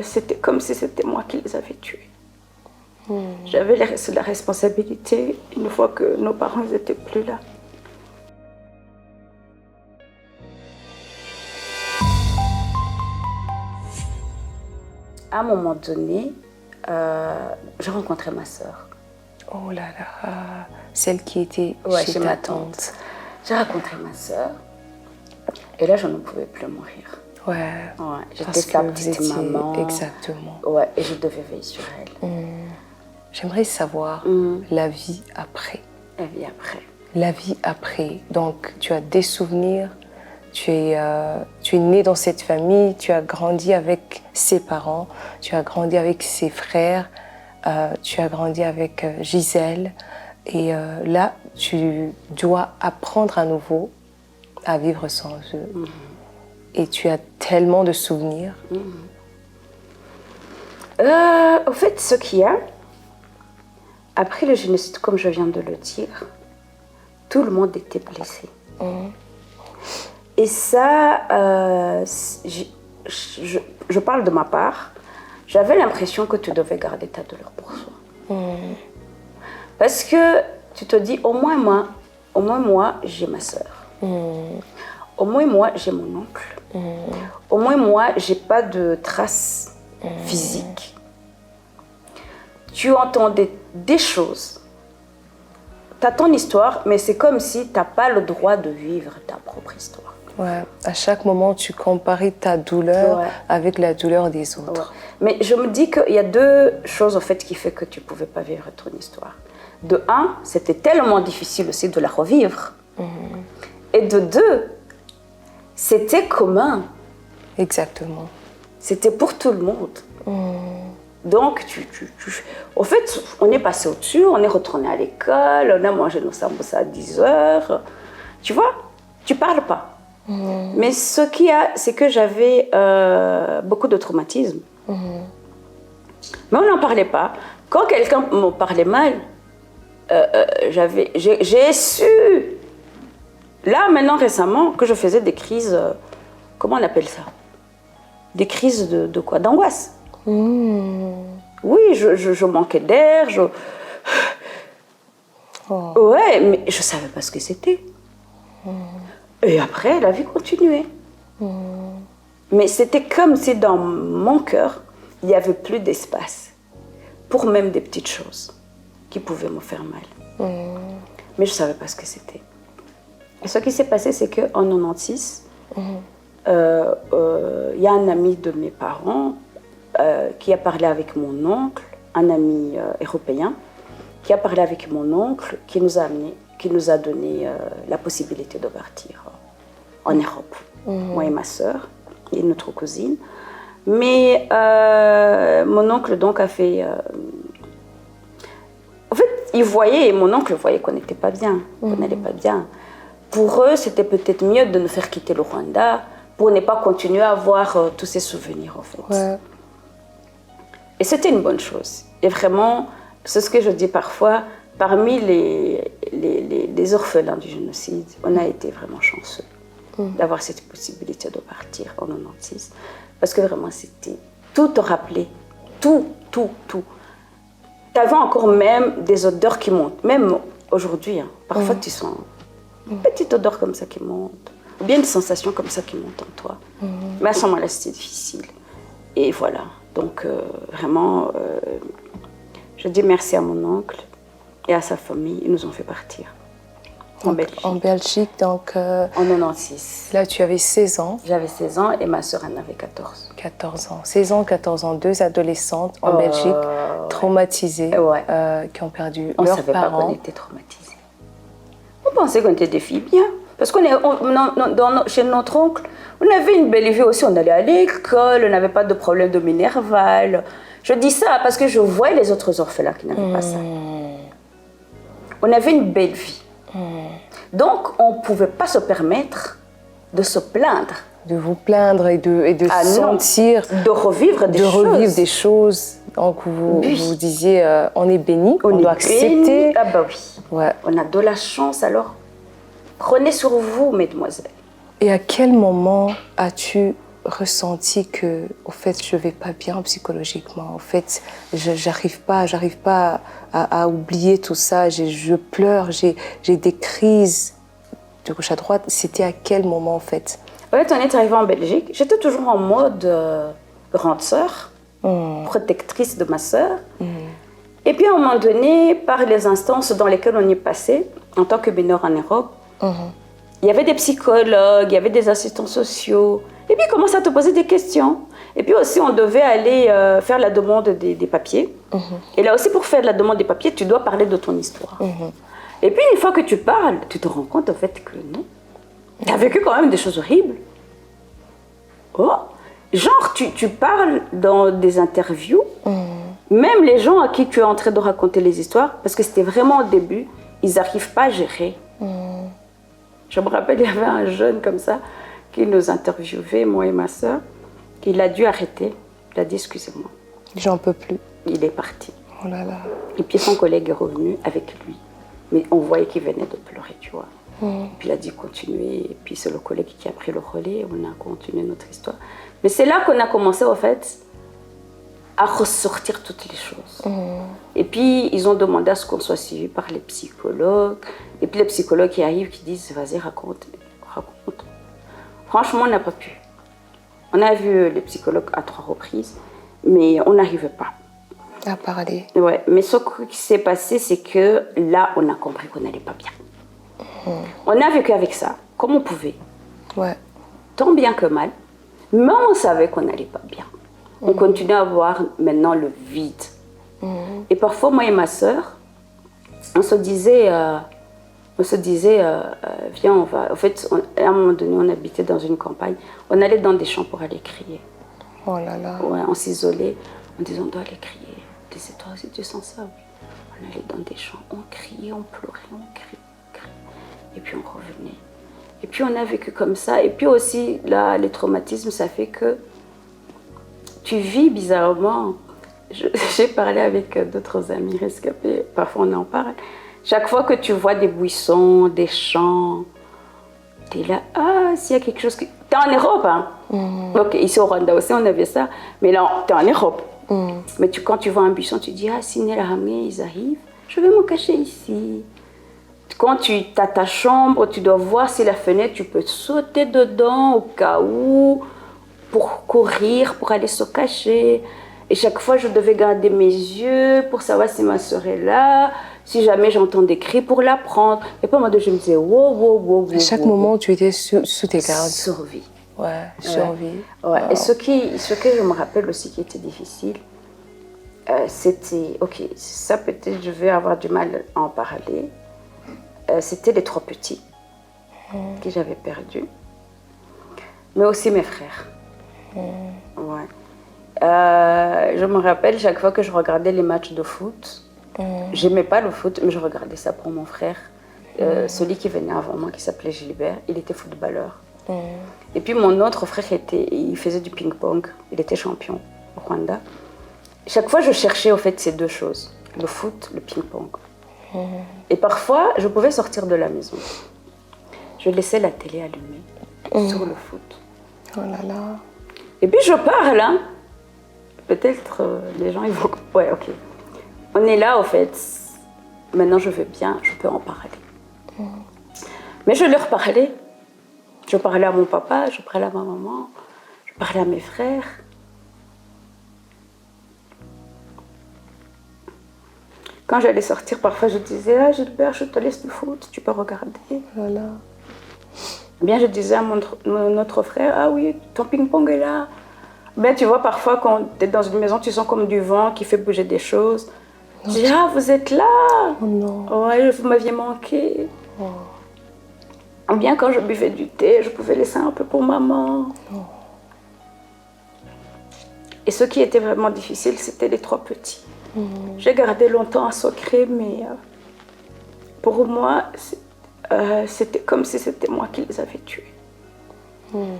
c'était comme si c'était moi qui les avais tués. J'avais la responsabilité une fois que nos parents n'étaient plus là. À un moment donné, j'ai rencontré ma sœur. Oh là là. Celle qui était Chez ma tante. J'ai rencontré ma sœur. Et là, je ne pouvais plus mourir. Ouais. J'étais sa petite maman. Exactement. Ouais, et je devais veiller sur elle. J'aimerais savoir la vie après. La vie après. La vie après. Donc, tu as des souvenirs. Tu es né dans cette famille. Tu as grandi avec ses parents. Tu as grandi avec ses frères. Tu as grandi avec Gisèle. Et là, tu dois apprendre à nouveau à vivre sans eux. Et tu as tellement de souvenirs. Au fait, ce qu'il y a, après le génocide, comme je viens de le dire, tout le monde était blessé. Et ça, je parle de ma part, j'avais l'impression que tu devais garder ta douleur pour soi. Parce que tu te dis, au moins moi, j'ai ma sœur. Au moins moi, j'ai mon oncle. Au moins moi, j'ai pas de traces physiques. Tu entends des choses. Tu as ton histoire, mais c'est comme si tu n'as pas le droit de vivre ta propre histoire. Ouais. À chaque moment, tu comparais ta douleur avec la douleur des autres. Mais je me dis qu'il y a deux choses, en fait, qui font que tu ne pouvais pas vivre ton histoire. De un, c'était tellement difficile aussi de la revivre. Et de deux, c'était commun. Exactement. C'était pour tout le monde. Donc, au fait, on est passé au-dessus, on est retourné à l'école, on a mangé nos samoussas à 10h. Tu vois, tu parles pas. Mais ce qu'il y a, c'est que j'avais beaucoup de traumatisme. Mais on n'en parlait pas. Quand quelqu'un me parlait mal, j'ai su, là maintenant récemment, que je faisais des crises, comment on appelle ça? Des crises de quoi? D'angoisse. Oui, je manquais d'air, ouais, mais je ne savais pas ce que c'était. Et après, la vie continuait. Mais c'était comme si dans mon cœur, il n'y avait plus d'espace pour même des petites choses qui pouvaient me faire mal. Mais je ne savais pas ce que c'était. Et ce qui s'est passé, c'est qu'en 96, y a un ami de mes parents qui a parlé avec mon oncle, un ami européen, qui a parlé avec mon oncle, qui nous a donné la possibilité de partir en Europe, moi et ma sœur et notre cousine. Mais mon oncle donc a fait... En fait, mon oncle voyait qu'on n'était pas bien, qu'on n'allait pas bien. Pour eux, c'était peut-être mieux de nous faire quitter le Rwanda pour ne pas continuer à avoir tous ces souvenirs, en fait. Ouais. Et c'était une bonne chose. Et vraiment, c'est ce que je dis parfois, parmi les orphelins du génocide, on a été vraiment chanceux d'avoir cette possibilité de partir en 96. Parce que vraiment, c'était tout te rappeler, tout. Tu avais encore même des odeurs qui montent, même aujourd'hui. Hein, parfois, tu sens une petite odeur comme ça qui monte, ou bien des sensations comme ça qui montent en toi. Mais à ce moment-là, c'était difficile. Et voilà, donc vraiment, je dis merci à mon oncle et à sa famille, ils nous ont fait partir. En Belgique, donc... en 96. Là, tu avais 16 ans. J'avais 16 ans et ma sœur en avait 14. 14 ans. 16 ans, 14 ans, deux adolescentes en Belgique, traumatisées, qui ont perdu leurs parents. On ne savait pas qu'on était traumatisées. On pensait qu'on était des filles bien. Parce chez notre oncle, on avait une belle vie aussi. On allait à l'école, on n'avait pas de problème de minerval. Je dis ça parce que je voyais les autres orphelins qui n'avaient pas ça. On avait une belle vie. Donc, on ne pouvait pas se permettre de se plaindre. De vous plaindre et de sentir... De revivre des choses. Donc, vous disiez, on est béni, on doit accepter. Ah bah oui. Ouais. On a de la chance, alors prenez sur vous, mesdemoiselles. Et à quel moment as-tu ressenti que, au fait, je ne vais pas bien psychologiquement? Au fait, j'arrive pas à oublier tout ça. Je pleure, j'ai des crises de gauche à droite. C'était à quel moment, en fait? En fait, on est arrivé en Belgique. J'étais toujours en mode grande sœur, protectrice de ma sœur. Et puis, à un moment donné, par les instances dans lesquelles on y passait, en tant que mineur en Europe, il y avait des psychologues, il y avait des assistants sociaux. Et puis, ils commençaient à te poser des questions. Et puis aussi, on devait aller faire la demande des papiers. Et là aussi, pour faire la demande des papiers, tu dois parler de ton histoire. Et puis, une fois que tu parles, tu te rends compte, en fait, que non. Tu as vécu quand même des choses horribles. Oh, genre, tu parles dans des interviews, même les gens à qui tu es en train de raconter les histoires, parce que c'était vraiment au début, ils n'arrivent pas à gérer. Je me rappelle, il y avait un jeune comme ça qui nous interviewait, moi et ma sœur, qu'il a dû arrêter. Il a dit, excusez-moi. J'en peux plus. Il est parti. Oh là là. Et puis son collègue est revenu avec lui. Mais on voyait qu'il venait de pleurer, tu vois. Puis il a dit continuer. Et puis c'est le collègue qui a pris le relais. On a continué notre histoire. Mais c'est là qu'on a commencé, en fait, à ressortir toutes les choses. Et puis ils ont demandé à ce qu'on soit suivi par les psychologues. Et puis les psychologues qui arrivent, qui disent, vas-y, raconte. Franchement, on n'a pas pu. On a vu les psychologues à 3 reprises, mais on n'arrivait pas à parler. Ouais, mais ce qui s'est passé, c'est que là, on a compris qu'on n'allait pas bien. On a vécu avec ça, comme on pouvait. Ouais. Tant bien que mal, mais on savait qu'on n'allait pas bien. On continuait à avoir maintenant le vide. Et parfois, moi et ma sœur, on se disait, viens, on va... En fait, à un moment donné, on habitait dans une campagne. On allait dans des champs pour aller crier. Oh là là. Ouais, on s'isolait en disant, on doit aller crier. On disait, toi aussi, tu sens ça? Oui. On allait dans des champs, on criait, on pleurait, on criait. Et puis on revenait. Et puis on a vécu comme ça. Et puis aussi, là, les traumatismes, ça fait que tu vis bizarrement. J'ai parlé avec d'autres amis rescapés, parfois on en parle. Chaque fois que tu vois des buissons, des champs, t'es là, ah, s'il y a quelque chose qui... T'es en Europe, hein? Donc ici au Rwanda aussi, on avait ça. Mais là, t'es en Europe. Mais quand tu vois un buisson, tu dis, ah, si Nélaramé, ils arrivent, je vais me cacher ici. Quand tu as ta chambre, tu dois voir si la fenêtre, tu peux sauter dedans au cas où, pour courir, pour aller se cacher. Et chaque fois, je devais garder mes yeux pour savoir si ma sœur est là, si jamais j'entends des cris pour la prendre. Et puis, moi, je me disais, wow. À chaque moment, tu étais sous tes gardes. Survie. Ouais, survie. Ouais. Wow. Et ce que je me rappelle aussi qui était difficile, c'était, ok, ça peut-être je vais avoir du mal à en parler, c'était les 3 petits que j'avais perdus, mais aussi mes frères. Ouais. Je me rappelle chaque fois que je regardais les matchs de foot, j'aimais pas le foot, mais je regardais ça pour mon frère. Celui qui venait avant moi, qui s'appelait Gilbert, il était footballeur. Et puis mon autre frère, il faisait du ping-pong, il était champion au Rwanda. Chaque fois, je cherchais au fait ces 2 choses, le foot, le ping-pong. Et parfois, je pouvais sortir de la maison. Je laissais la télé allumée sur le foot. Oh là là. Et puis je parle, hein. Peut-être les gens ils vont... Ouais, ok. On est là, au fait. Maintenant, je vais bien, je peux en parler. Mais je leur parlais. Je parlais à mon papa, je parlais à ma maman, je parlais à mes frères. Quand j'allais sortir, parfois je disais « Ah Gilbert, je te laisse le foot, tu peux regarder. » Voilà. Bien, je disais à mon autre frère « Ah oui, ton ping-pong est là. » Ben, tu vois, parfois, quand tu es dans une maison, tu sens comme du vent qui fait bouger des choses. Je dis « Ah, vous êtes là. » Oh non. Ouais, vous m'aviez manqué. Oh. Bien, quand je buvais du thé, je pouvais laisser un peu pour maman. Oh. Et ce qui était vraiment difficile, c'était les 3 petits. J'ai gardé longtemps un secret, mais pour moi, c'était comme si c'était moi qui les avais tués.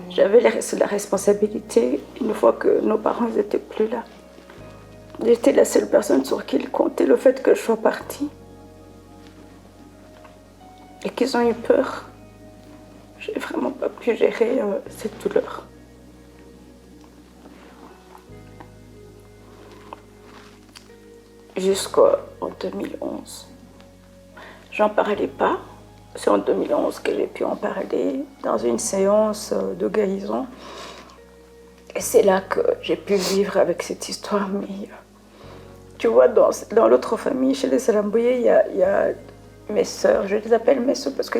J'avais la responsabilité, une fois que nos parents n'étaient plus là. J'étais la seule personne sur qui ils comptaient le fait que je sois partie. Et qu'ils ont eu peur. J'ai vraiment pas pu gérer cette douleur. Jusqu'en 2011. J'en parlais pas. C'est en 2011 que j'ai pu en parler dans une séance de guérison. Et c'est là que j'ai pu vivre avec cette histoire. Mais tu vois, dans l'autre famille, chez les Salambouye, il y a mes sœurs. Je les appelle mes sœurs parce que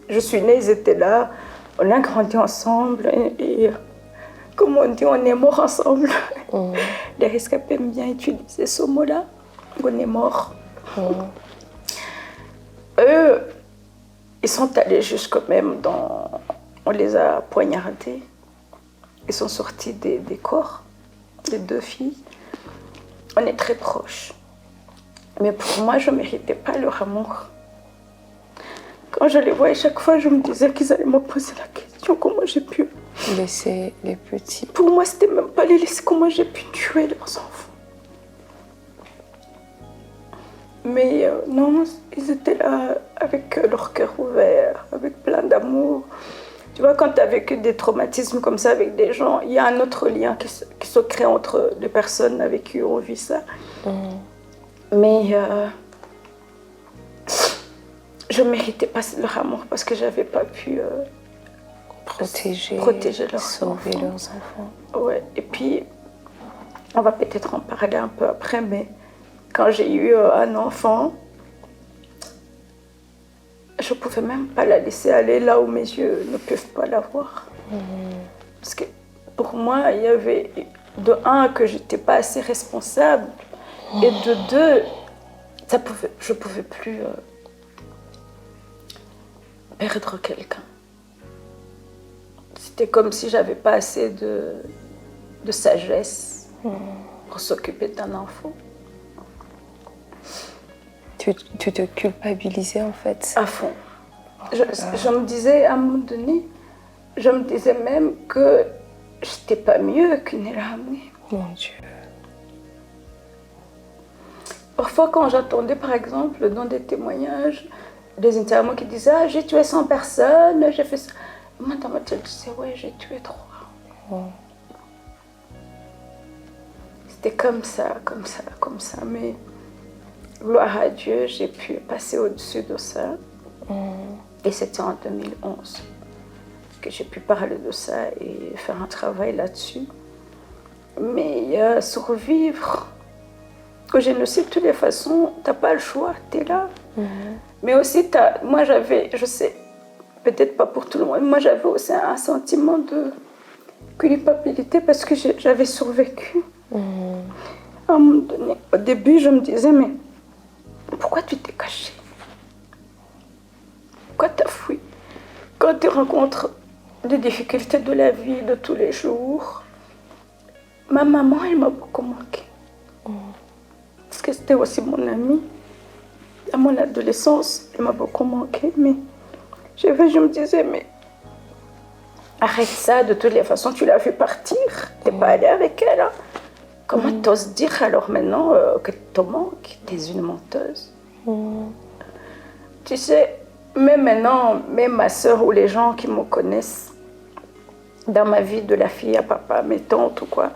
je suis née, ils étaient là. On a grandi ensemble. Et comme on dit, on est morts ensemble. Les rescapés aiment bien utiliser ce mot-là. On est morts. Eux, ils sont allés jusqu'au même dans... On les a poignardés. Ils sont sortis des corps, des 2 filles. On est très proches. Mais pour moi, je ne méritais pas leur amour. Quand je les voyais, chaque fois, je me disais qu'ils allaient me poser la question, comment j'ai pu... Laisser les petits. Pour moi, c'était même pas les laisser, comment j'ai pu tuer leurs enfants. Mais non, ils étaient là avec leur cœur ouvert, avec plein d'amour. Tu vois, quand tu as vécu des traumatismes comme ça avec des gens, il y a un autre lien qui se crée entre les personnes avec qui on vit ça. Mais je ne méritais pas leur amour parce que je n'avais pas pu protéger sauver leurs enfants. Ouais. Et puis, on va peut-être en parler un peu après, mais quand j'ai eu un enfant, je ne pouvais même pas la laisser aller là où mes yeux ne peuvent pas la voir. Parce que pour moi, il y avait de un, que je n'étais pas assez responsable, et de deux, je ne pouvais plus perdre quelqu'un. C'était comme si je n'avais pas assez de sagesse pour s'occuper d'un enfant. Tu te culpabilisais en fait. À fond. Je me disais, à un moment donné, je me disais même que je n'étais pas mieux qu'une Elhamni. Mon Dieu. Parfois, quand j'entendais, par exemple, dans des témoignages, des intervenants qui disaient « Ah, j'ai tué 100 personnes, j'ai fait ça ». Moi, dans ma tête, je disais « Ouais, j'ai tué 3 ». C'était comme ça, mais... Gloire à Dieu, j'ai pu passer au-dessus de ça. Et c'était en 2011 que j'ai pu parler de ça et faire un travail là-dessus. Mais survivre au génocide, de toutes les façons, t'as pas le choix, t'es là. Mais aussi, moi je sais, peut-être pas pour tout le monde. Moi, j'avais aussi un sentiment de culpabilité parce que j'avais survécu. À un moment donné, au début, je me disais, mais pourquoi tu t'es cachée? Pourquoi tu as fui? Quand tu rencontres des difficultés de la vie de tous les jours, ma maman, elle m'a beaucoup manqué. Parce que c'était aussi mon amie. À mon adolescence, elle m'a beaucoup manqué. Mais je me disais, mais arrête ça, de toutes les façons, tu l'as vu partir. Tu n'es pas allée avec elle. Hein. Comment t'oses dire alors maintenant que tu te manques? Tu es une menteuse. Tu sais, même maintenant, même ma soeur ou les gens qui me connaissent, dans ma vie de la fille à papa, mes tantes ou quoi.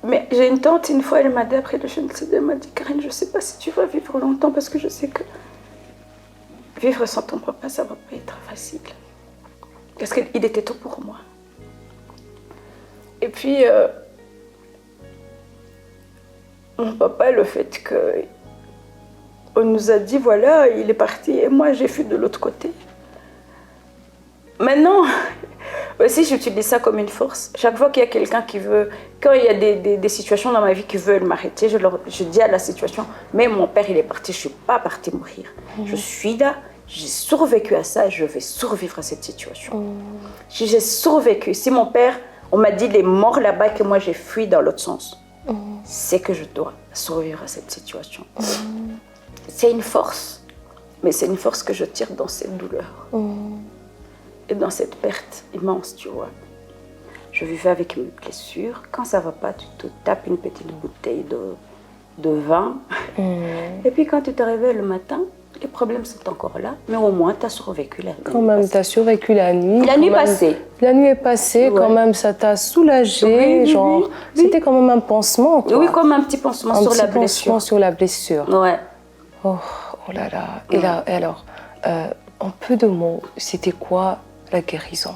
Mais j'ai une tante, une fois, elle m'a dit, après le génocide, elle m'a dit, Karine, je ne sais pas si tu vas vivre longtemps parce que je sais que vivre sans ton papa, ça ne va pas être facile. Parce qu'il était tout pour moi. Et puis, mon papa, le fait qu'on nous a dit, voilà, il est parti et moi, j'ai fui de l'autre côté. Maintenant, aussi, j'utilise ça comme une force. Chaque fois qu'il y a quelqu'un qui veut... Quand il y a des situations dans ma vie qui veulent m'arrêter, je dis à la situation, mais mon père, il est parti, je ne suis pas partie mourir. Je suis là, j'ai survécu à ça, je vais survivre à cette situation. J'ai survécu. Si mon père, on m'a dit, il est mort là-bas et que moi, j'ai fui dans l'autre sens, c'est que je dois survivre à cette situation. C'est une force, mais c'est une force que je tire dans cette douleur. Et dans cette perte immense, tu vois. Je vivais avec mes blessures. Quand ça ne va pas, tu te tapes une petite bouteille de vin. Et puis quand tu te réveilles le matin, les problèmes sont encore là. Mais au moins, tu as survécu la nuit. Quand même, tu as survécu la nuit. La nuit passée. La nuit est passée, quand même, ça t'a soulagé. Oui, genre, oui. C'était quand même un pansement, quoi. Oui, comme un petit pansement sur la blessure. Un petit pansement sur la blessure. Ouais. Oh là là. Et là, alors, en peu de mots, c'était quoi la guérison?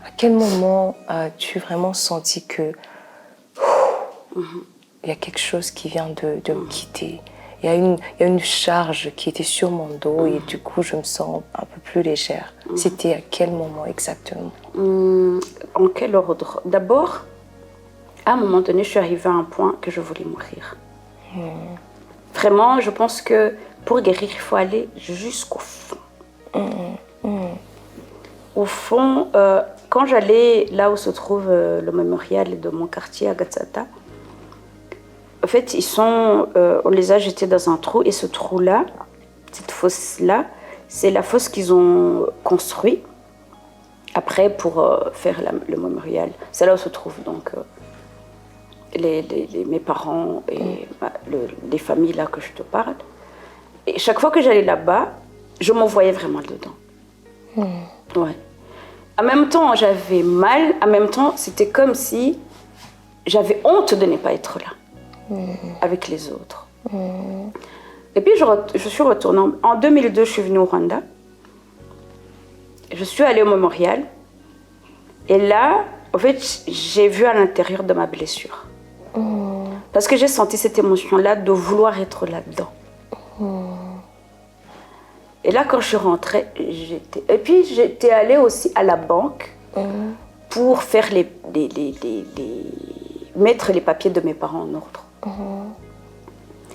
À quel moment as-tu vraiment senti que il y a quelque chose qui vient de me quitter? Il y a une charge qui était sur mon dos et du coup je me sens un peu plus légère. C'était à quel moment exactement? En quel ordre? D'abord, à un moment donné, je suis arrivée à un point que je voulais mourir. Vraiment, je pense que pour guérir, il faut aller jusqu'au fond. Au fond, quand j'allais là où se trouve le mémorial de mon quartier à Gatsata, en fait, on les a jetés dans un trou et ce trou-là, cette fosse-là, c'est la fosse qu'ils ont construite après pour faire le mémorial. C'est là où se trouvent donc mes parents et les familles là que je te parle. Et chaque fois que j'allais là-bas, je me voyais vraiment dedans. Ouais. En même temps, j'avais mal. En même temps, c'était comme si j'avais honte de ne pas être là avec les autres. Et puis, je suis retournée. En 2002, je suis venue au Rwanda. Je suis allée au mémorial. Et là, en fait, j'ai vu à l'intérieur de ma blessure. Parce que j'ai senti cette émotion-là de vouloir être là-dedans. Et là, quand je suis rentrée, et puis j'étais allée aussi à la banque pour faire mettre les papiers de mes parents en ordre.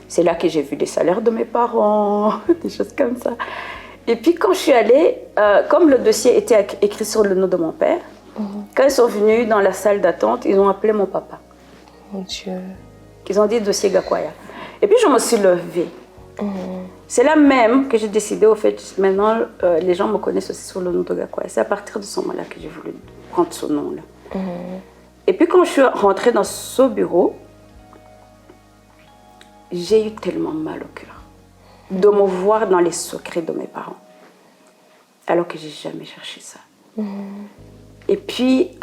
C'est là que j'ai vu les salaires de mes parents, des choses comme ça. Et puis quand je suis allée, comme le dossier était écrit sur le nom de mon père, quand ils sont venus dans la salle d'attente, ils ont appelé mon papa. Mon Dieu. Ils ont dit dossier Gakwaya. Et puis je me suis levée. C'est là même que j'ai décidé, au fait, maintenant les gens me connaissent aussi sur le nom de Gakwaya. C'est à partir de ce moment-là que j'ai voulu prendre ce nom-là. Et puis quand je suis rentrée dans ce bureau, j'ai eu tellement mal au cœur de me voir dans les secrets de mes parents, alors que j'ai jamais cherché ça. Et puis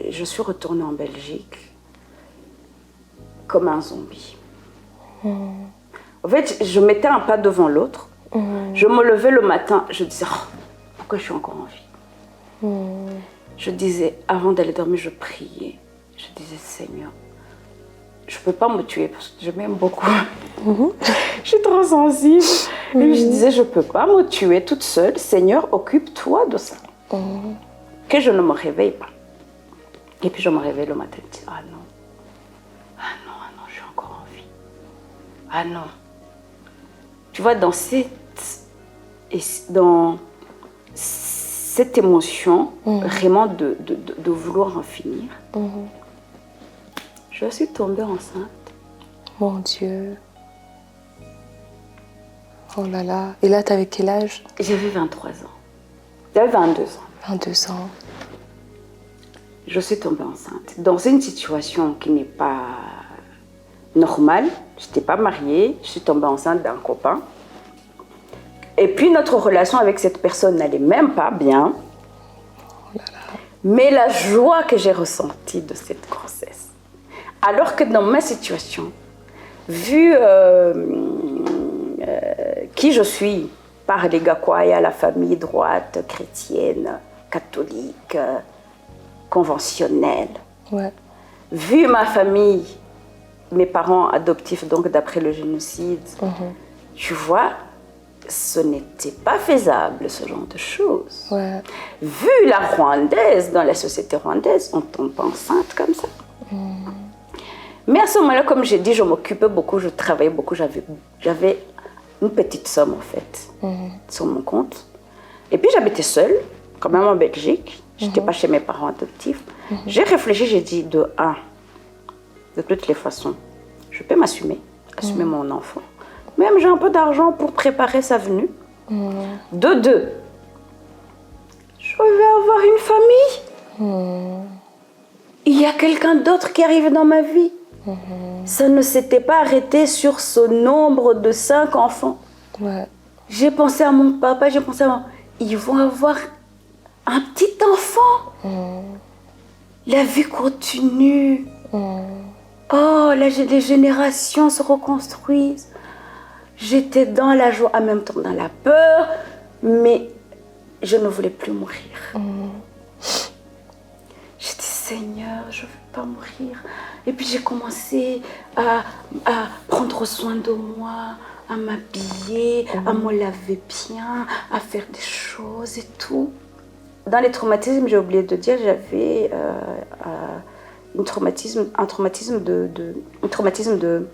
je suis retournée en Belgique comme un zombie. En fait, je mettais un pas devant l'autre. Je me levais le matin, je disais oh, pourquoi je suis encore en vie. Je disais, avant d'aller dormir, je priais. Je disais, Seigneur, je ne peux pas me tuer parce que je m'aime beaucoup. Je suis trop sensible. Et je disais, je ne peux pas me tuer toute seule. Seigneur, occupe-toi de ça. Que je ne me réveille pas. Et puis je me réveille le matin et je dis, ah non. Ah non, ah non, je suis encore en vie. Ah non. Tu vois, dans cette émotion, vraiment de vouloir en finir, je suis tombée enceinte. Mon Dieu. Oh là là. Et là, tu avais quel âge? J'avais 23 ans. J'avais 22 ans. 22 ans. Je suis tombée enceinte. Dans une situation qui n'est pas normale. Je n'étais pas mariée. Je suis tombée enceinte d'un copain. Et puis, notre relation avec cette personne n'allait même pas bien. Oh là là. Mais la joie que j'ai ressentie de cette grossesse, alors que dans ma situation, vu qui je suis, par les Gakwaya, la famille droite, chrétienne, catholique, conventionnelle, vu ma famille, mes parents adoptifs, donc d'après le génocide, tu vois, ce n'était pas faisable, ce genre de choses. Vu la rwandaise, dans la société rwandaise, on ne tombe pas enceinte comme ça. Mais à ce moment-là, comme j'ai dit, je m'occupais beaucoup, je travaillais beaucoup, j'avais une petite somme en fait, sur mon compte. Et puis j'habitais seule, quand même en Belgique, je n'étais pas chez mes parents adoptifs. J'ai réfléchi, j'ai dit, de toutes les façons, je peux m'assumer, assumer mon enfant. Même j'ai un peu d'argent pour préparer sa venue. De deux, je vais avoir une famille. Il y a quelqu'un d'autre qui arrive dans ma vie. Ça ne s'était pas arrêté sur ce nombre de 5 enfants. J'ai pensé à mon papa, j'ai pensé à moi. Ils vont avoir un petit enfant. La vie continue. Oh, là, les générations se reconstruisent. J'étais dans la joie, en même temps dans la peur, mais je ne voulais plus mourir. J'ai dit, Seigneur, je ne veux pas mourir. Et puis j'ai commencé à prendre soin de moi, à m'habiller, à me laver bien, à faire des choses et tout. Dans les traumatismes, j'ai oublié de dire, j'avais un traumatisme de...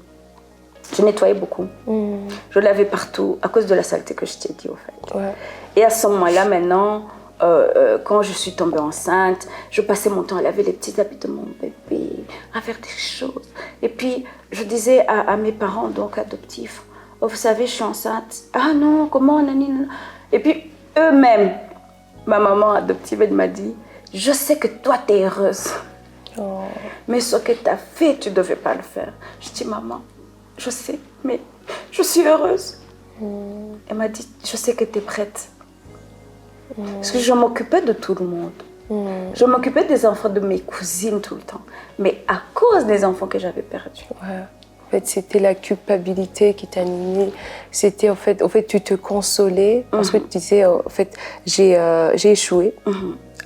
Je nettoyais beaucoup. Je lavais partout à cause de la saleté que je t'ai dit, au fait. Et à ce moment-là, maintenant, quand je suis tombée enceinte, je passais mon temps à laver les petits habits de mon bébé, à faire des choses. Et puis, je disais à mes parents, donc adoptifs, oh, vous savez, je suis enceinte. Ah non, comment, nani, nani. Et puis, eux-mêmes, ma maman adoptive, elle m'a dit, je sais que toi, tu es heureuse. Mais ce que tu as fait, tu ne devais pas le faire. Je dis, maman, je sais, mais je suis heureuse. Elle m'a dit, je sais que tu es prête. Parce que je m'occupais de tout le monde. Je m'occupais des enfants de mes cousines tout le temps. Mais à cause des enfants que j'avais perdus. En fait, c'était la culpabilité qui t'animait. C'était en fait, tu te consolais parce que tu disais, en fait, j'ai échoué.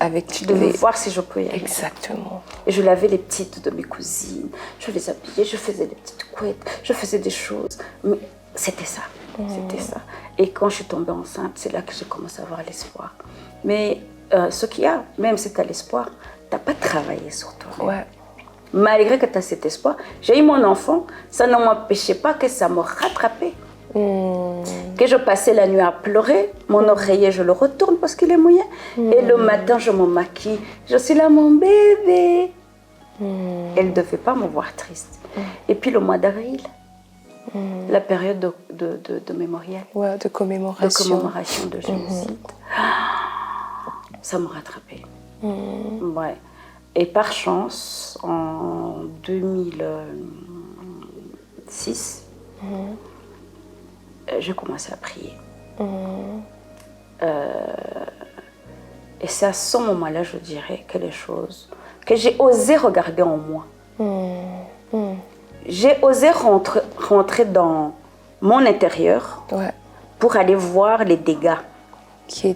Je devais voir si je pouvais y aller. Exactement. Et je lavais les petites de mes cousines, je les habillais, je faisais des petites couettes, je faisais des choses. Mais c'était ça, c'était ça. Et quand je suis tombée enceinte, c'est là que j'ai commencé à avoir l'espoir. Mais ce qu'il y a, même si tu as l'espoir, tu n'as pas travaillé sur toi. Malgré que tu as cet espoir, j'ai eu mon enfant, ça ne m'empêchait pas que ça me rattrapait. Que je passais la nuit à pleurer, mon oreiller je le retourne parce qu'il est mouillé, et le matin je me maquille, je suis là mon bébé. Elle ne devait pas me voir triste. Et puis le mois d'avril, la période de mémorial, de commémoration de génocide, ça me rattrapait. Et par chance, en 2006, j'ai commencé à prier. Et c'est à ce moment-là, je dirais, que les choses... que j'ai osé regarder en moi. J'ai osé rentrer dans mon intérieur pour aller voir les dégâts. Qui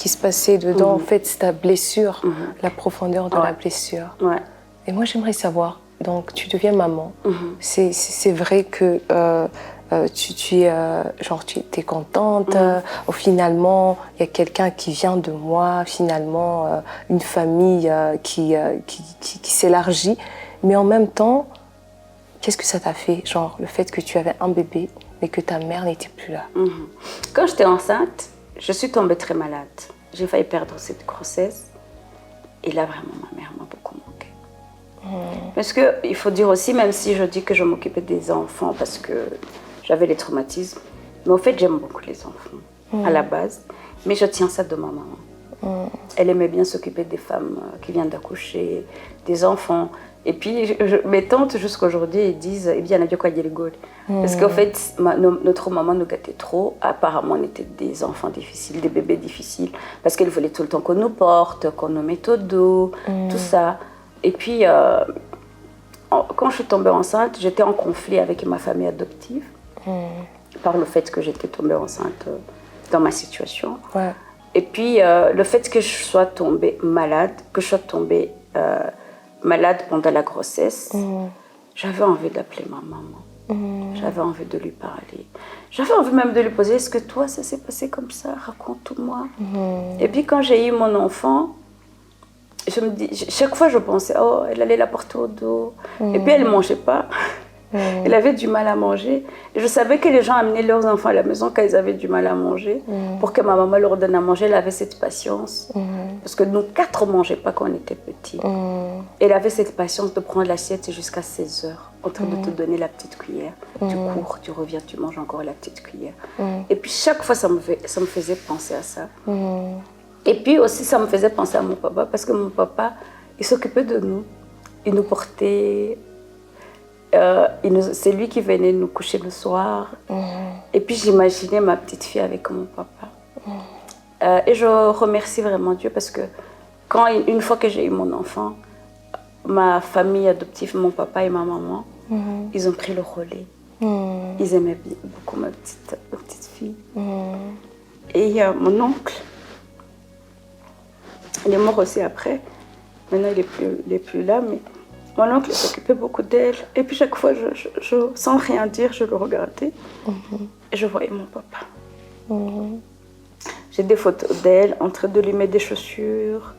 se passaient dedans, en fait, c'est ta blessure, la profondeur de la blessure. Et moi, j'aimerais savoir, donc tu deviens maman. C'est vrai que tu es contente. Finalement, il y a quelqu'un qui vient de moi. Finalement, une famille qui s'élargit. Mais en même temps, qu'est-ce que ça t'a fait? Genre, le fait que tu avais un bébé, mais que ta mère n'était plus là. Quand j'étais enceinte, je suis tombée très malade. J'ai failli perdre cette grossesse. Et là, vraiment, ma mère m'a beaucoup manqué. Parce qu'il faut dire aussi, même si je dis que je m'occupais des enfants parce que j'avais les traumatismes, mais au fait, j'aime beaucoup les enfants, à la base. Mais je tiens ça de ma maman. Elle aimait bien s'occuper des femmes qui viennent d'accoucher, des enfants. Et puis, mes tantes, jusqu'à aujourd'hui, elles disent « Eh bien, on a dit quoi, il rigole ». Parce qu'en fait, notre maman nous gâtait trop. Apparemment, on était des enfants difficiles, des bébés difficiles. Parce qu'elle voulait tout le temps qu'on nous porte, qu'on nous mette au dos, tout ça. Et puis, quand je suis tombée enceinte, j'étais en conflit avec ma famille adoptive. Par le fait que j'étais tombée enceinte dans ma situation. Ouais. Et puis, le fait que je sois tombée malade, malade pendant la grossesse, j'avais envie d'appeler ma maman. J'avais envie de lui parler. J'avais envie même de lui poser, est-ce que toi, ça s'est passé comme ça? Raconte-moi. Et puis, quand j'ai eu mon enfant, je me dis, chaque fois, je pensais, oh, elle allait la porter au dos. Et puis, elle ne mangeait pas. Elle avait du mal à manger. Et je savais que les gens amenaient leurs enfants à la maison quand ils avaient du mal à manger pour que ma maman leur donne à manger. Elle avait cette patience. Parce que nous 4 ne mangeaient pas quand on était petits. Elle avait cette patience de prendre l'assiette jusqu'à 16 heures, en train de te donner la petite cuillère. Tu cours, tu reviens, tu manges encore la petite cuillère. Et puis chaque fois, ça me faisait penser à ça. Et puis aussi, ça me faisait penser à mon papa, parce que mon papa, il s'occupait de nous. Il nous portait... c'est lui qui venait nous coucher le soir. Et puis j'imaginais ma petite fille avec mon papa. Et je remercie vraiment Dieu parce que une fois que j'ai eu mon enfant, ma famille adoptive, mon papa et ma maman, ils ont pris le relais. Ils aimaient beaucoup ma petite fille. Et mon oncle, il est mort aussi après. Maintenant, il est plus là, mais mon oncle s'occupait beaucoup d'elle. Et puis chaque fois, sans rien dire, je le regardais. Et je voyais mon papa. J'ai des photos d'elle en train de lui mettre des chaussures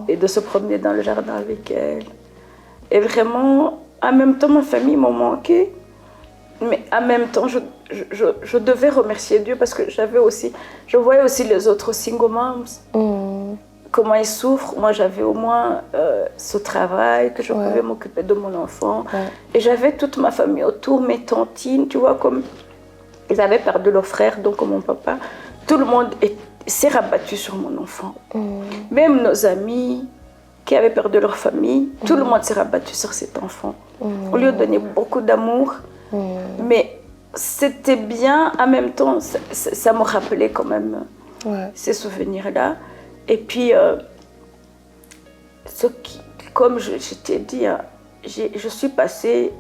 et de se promener dans le jardin avec elle. Et vraiment, en même temps, ma famille m'a manqué. Mais en même temps, je devais remercier Dieu parce que je voyais aussi les autres single moms. Comment ils souffrent. Moi, j'avais au moins ce travail, que je pouvais m'occuper de mon enfant. Et j'avais toute ma famille autour, mes tantines, tu vois, comme ils avaient perdu leur frère, donc mon papa. Tout le monde s'est rabattu sur mon enfant. Même nos amis qui avaient perdu leur famille, tout le monde s'est rabattu sur cet enfant. On lui a donné beaucoup d'amour, mais c'était bien, en même temps, ça me rappelait quand même ces souvenirs-là. Et puis, comme je t'ai dit, je suis passée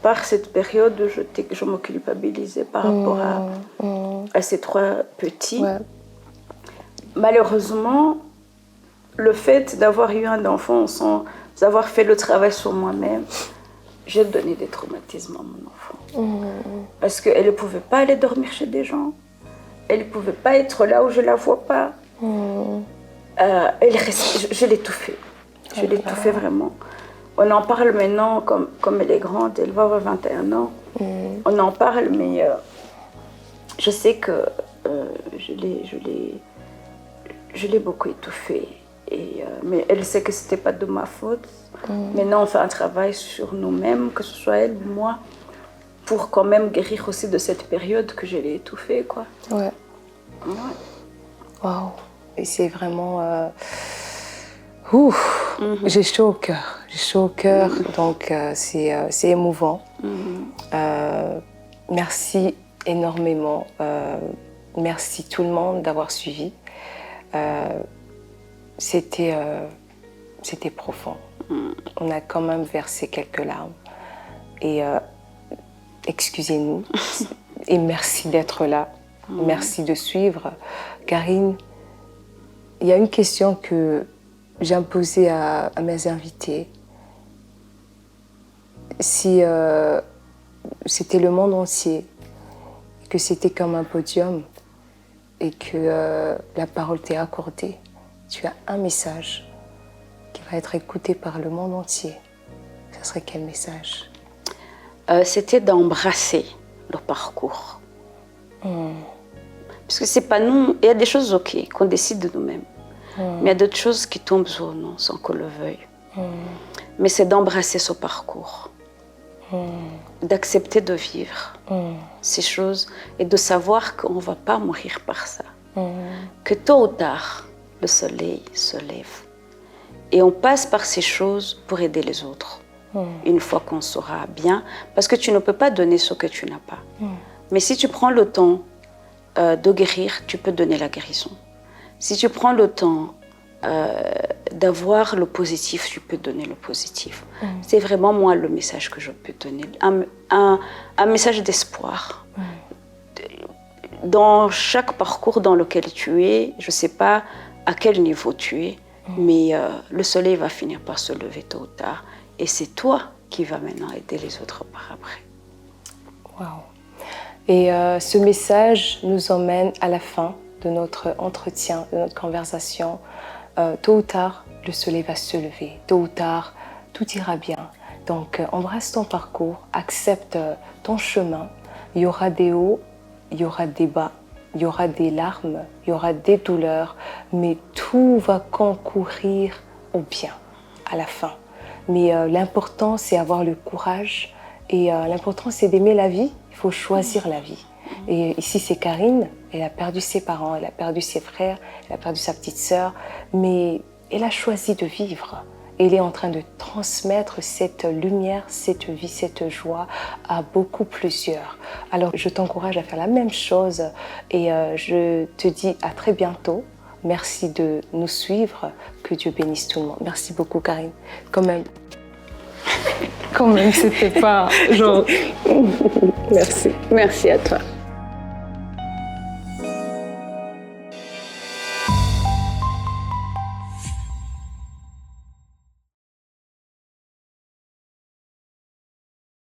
par cette période où je me culpabilisais par rapport à ces 3 petits. Malheureusement, le fait d'avoir eu un enfant sans avoir fait le travail sur moi-même, j'ai donné des traumatismes à mon enfant. Parce qu'elle ne pouvait pas aller dormir chez des gens. Elle ne pouvait pas être là où je ne la vois pas. Je l'ai tout fait. Je l'ai tout fait vraiment. On en parle maintenant, comme elle est grande, elle va avoir 21 ans. On en parle, mais je sais que je l'ai beaucoup étouffée. Mais elle sait que ce n'était pas de ma faute. Maintenant, on fait un travail sur nous-mêmes, que ce soit elle ou moi, pour quand même guérir aussi de cette période que je l'ai étouffée, quoi. Waouh. Et c'est vraiment... J'ai chaud au cœur. J'ai chaud au cœur, donc c'est émouvant. Merci énormément. Merci tout le monde d'avoir suivi. C'était profond. On a quand même versé quelques larmes. Et excusez-nous. Et merci d'être là. Merci de suivre. Karine, il y a une question que j'ai posée à mes invités. si c'était le monde entier, que c'était comme un podium et que la parole t'est accordée, tu as un message qui va être écouté par le monde entier, ça serait quel message? C'était d'embrasser le parcours. Parce que c'est pas nous, il y a des choses ok, qu'on décide de nous-mêmes. Mais il y a d'autres choses qui tombent sur nous sans qu'on le veuille. Mais c'est d'embrasser ce parcours, d'accepter de vivre ces choses et de savoir qu'on ne va pas mourir par ça. Que tôt ou tard, le soleil se lève. Et on passe par ces choses pour aider les autres. Une fois qu'on sera bien, parce que tu ne peux pas donner ce que tu n'as pas. Mais si tu prends le temps de guérir, tu peux donner la guérison. Si tu prends le temps d'avoir le positif, tu peux donner le positif. C'est vraiment moi le message que je peux donner, un message d'espoir. Dans chaque parcours dans lequel tu es, je ne sais pas à quel niveau tu es, mais le soleil va finir par se lever tôt ou tard. Et c'est toi qui vas maintenant aider les autres par après. Waouh. Et ce message nous emmène à la fin de notre entretien, de notre conversation. Tôt ou tard, le soleil va se lever. Tôt ou tard, tout ira bien. Donc, embrasse ton parcours, accepte ton chemin. Il y aura des hauts, il y aura des bas, il y aura des larmes, il y aura des douleurs, mais tout va concourir au bien à la fin. Mais l'important, c'est avoir le courage et l'important, c'est d'aimer la vie. Il faut choisir la vie. Et ici, c'est Karine. Elle a perdu ses parents, elle a perdu ses frères, elle a perdu sa petite sœur, mais elle a choisi de vivre. Elle est en train de transmettre cette lumière, cette vie, cette joie à beaucoup plusieurs. Alors, je t'encourage à faire la même chose et je te dis à très bientôt. Merci de nous suivre. Que Dieu bénisse tout le monde. Merci beaucoup, Karine. Quand même, c'était pas genre... Merci. Merci à toi.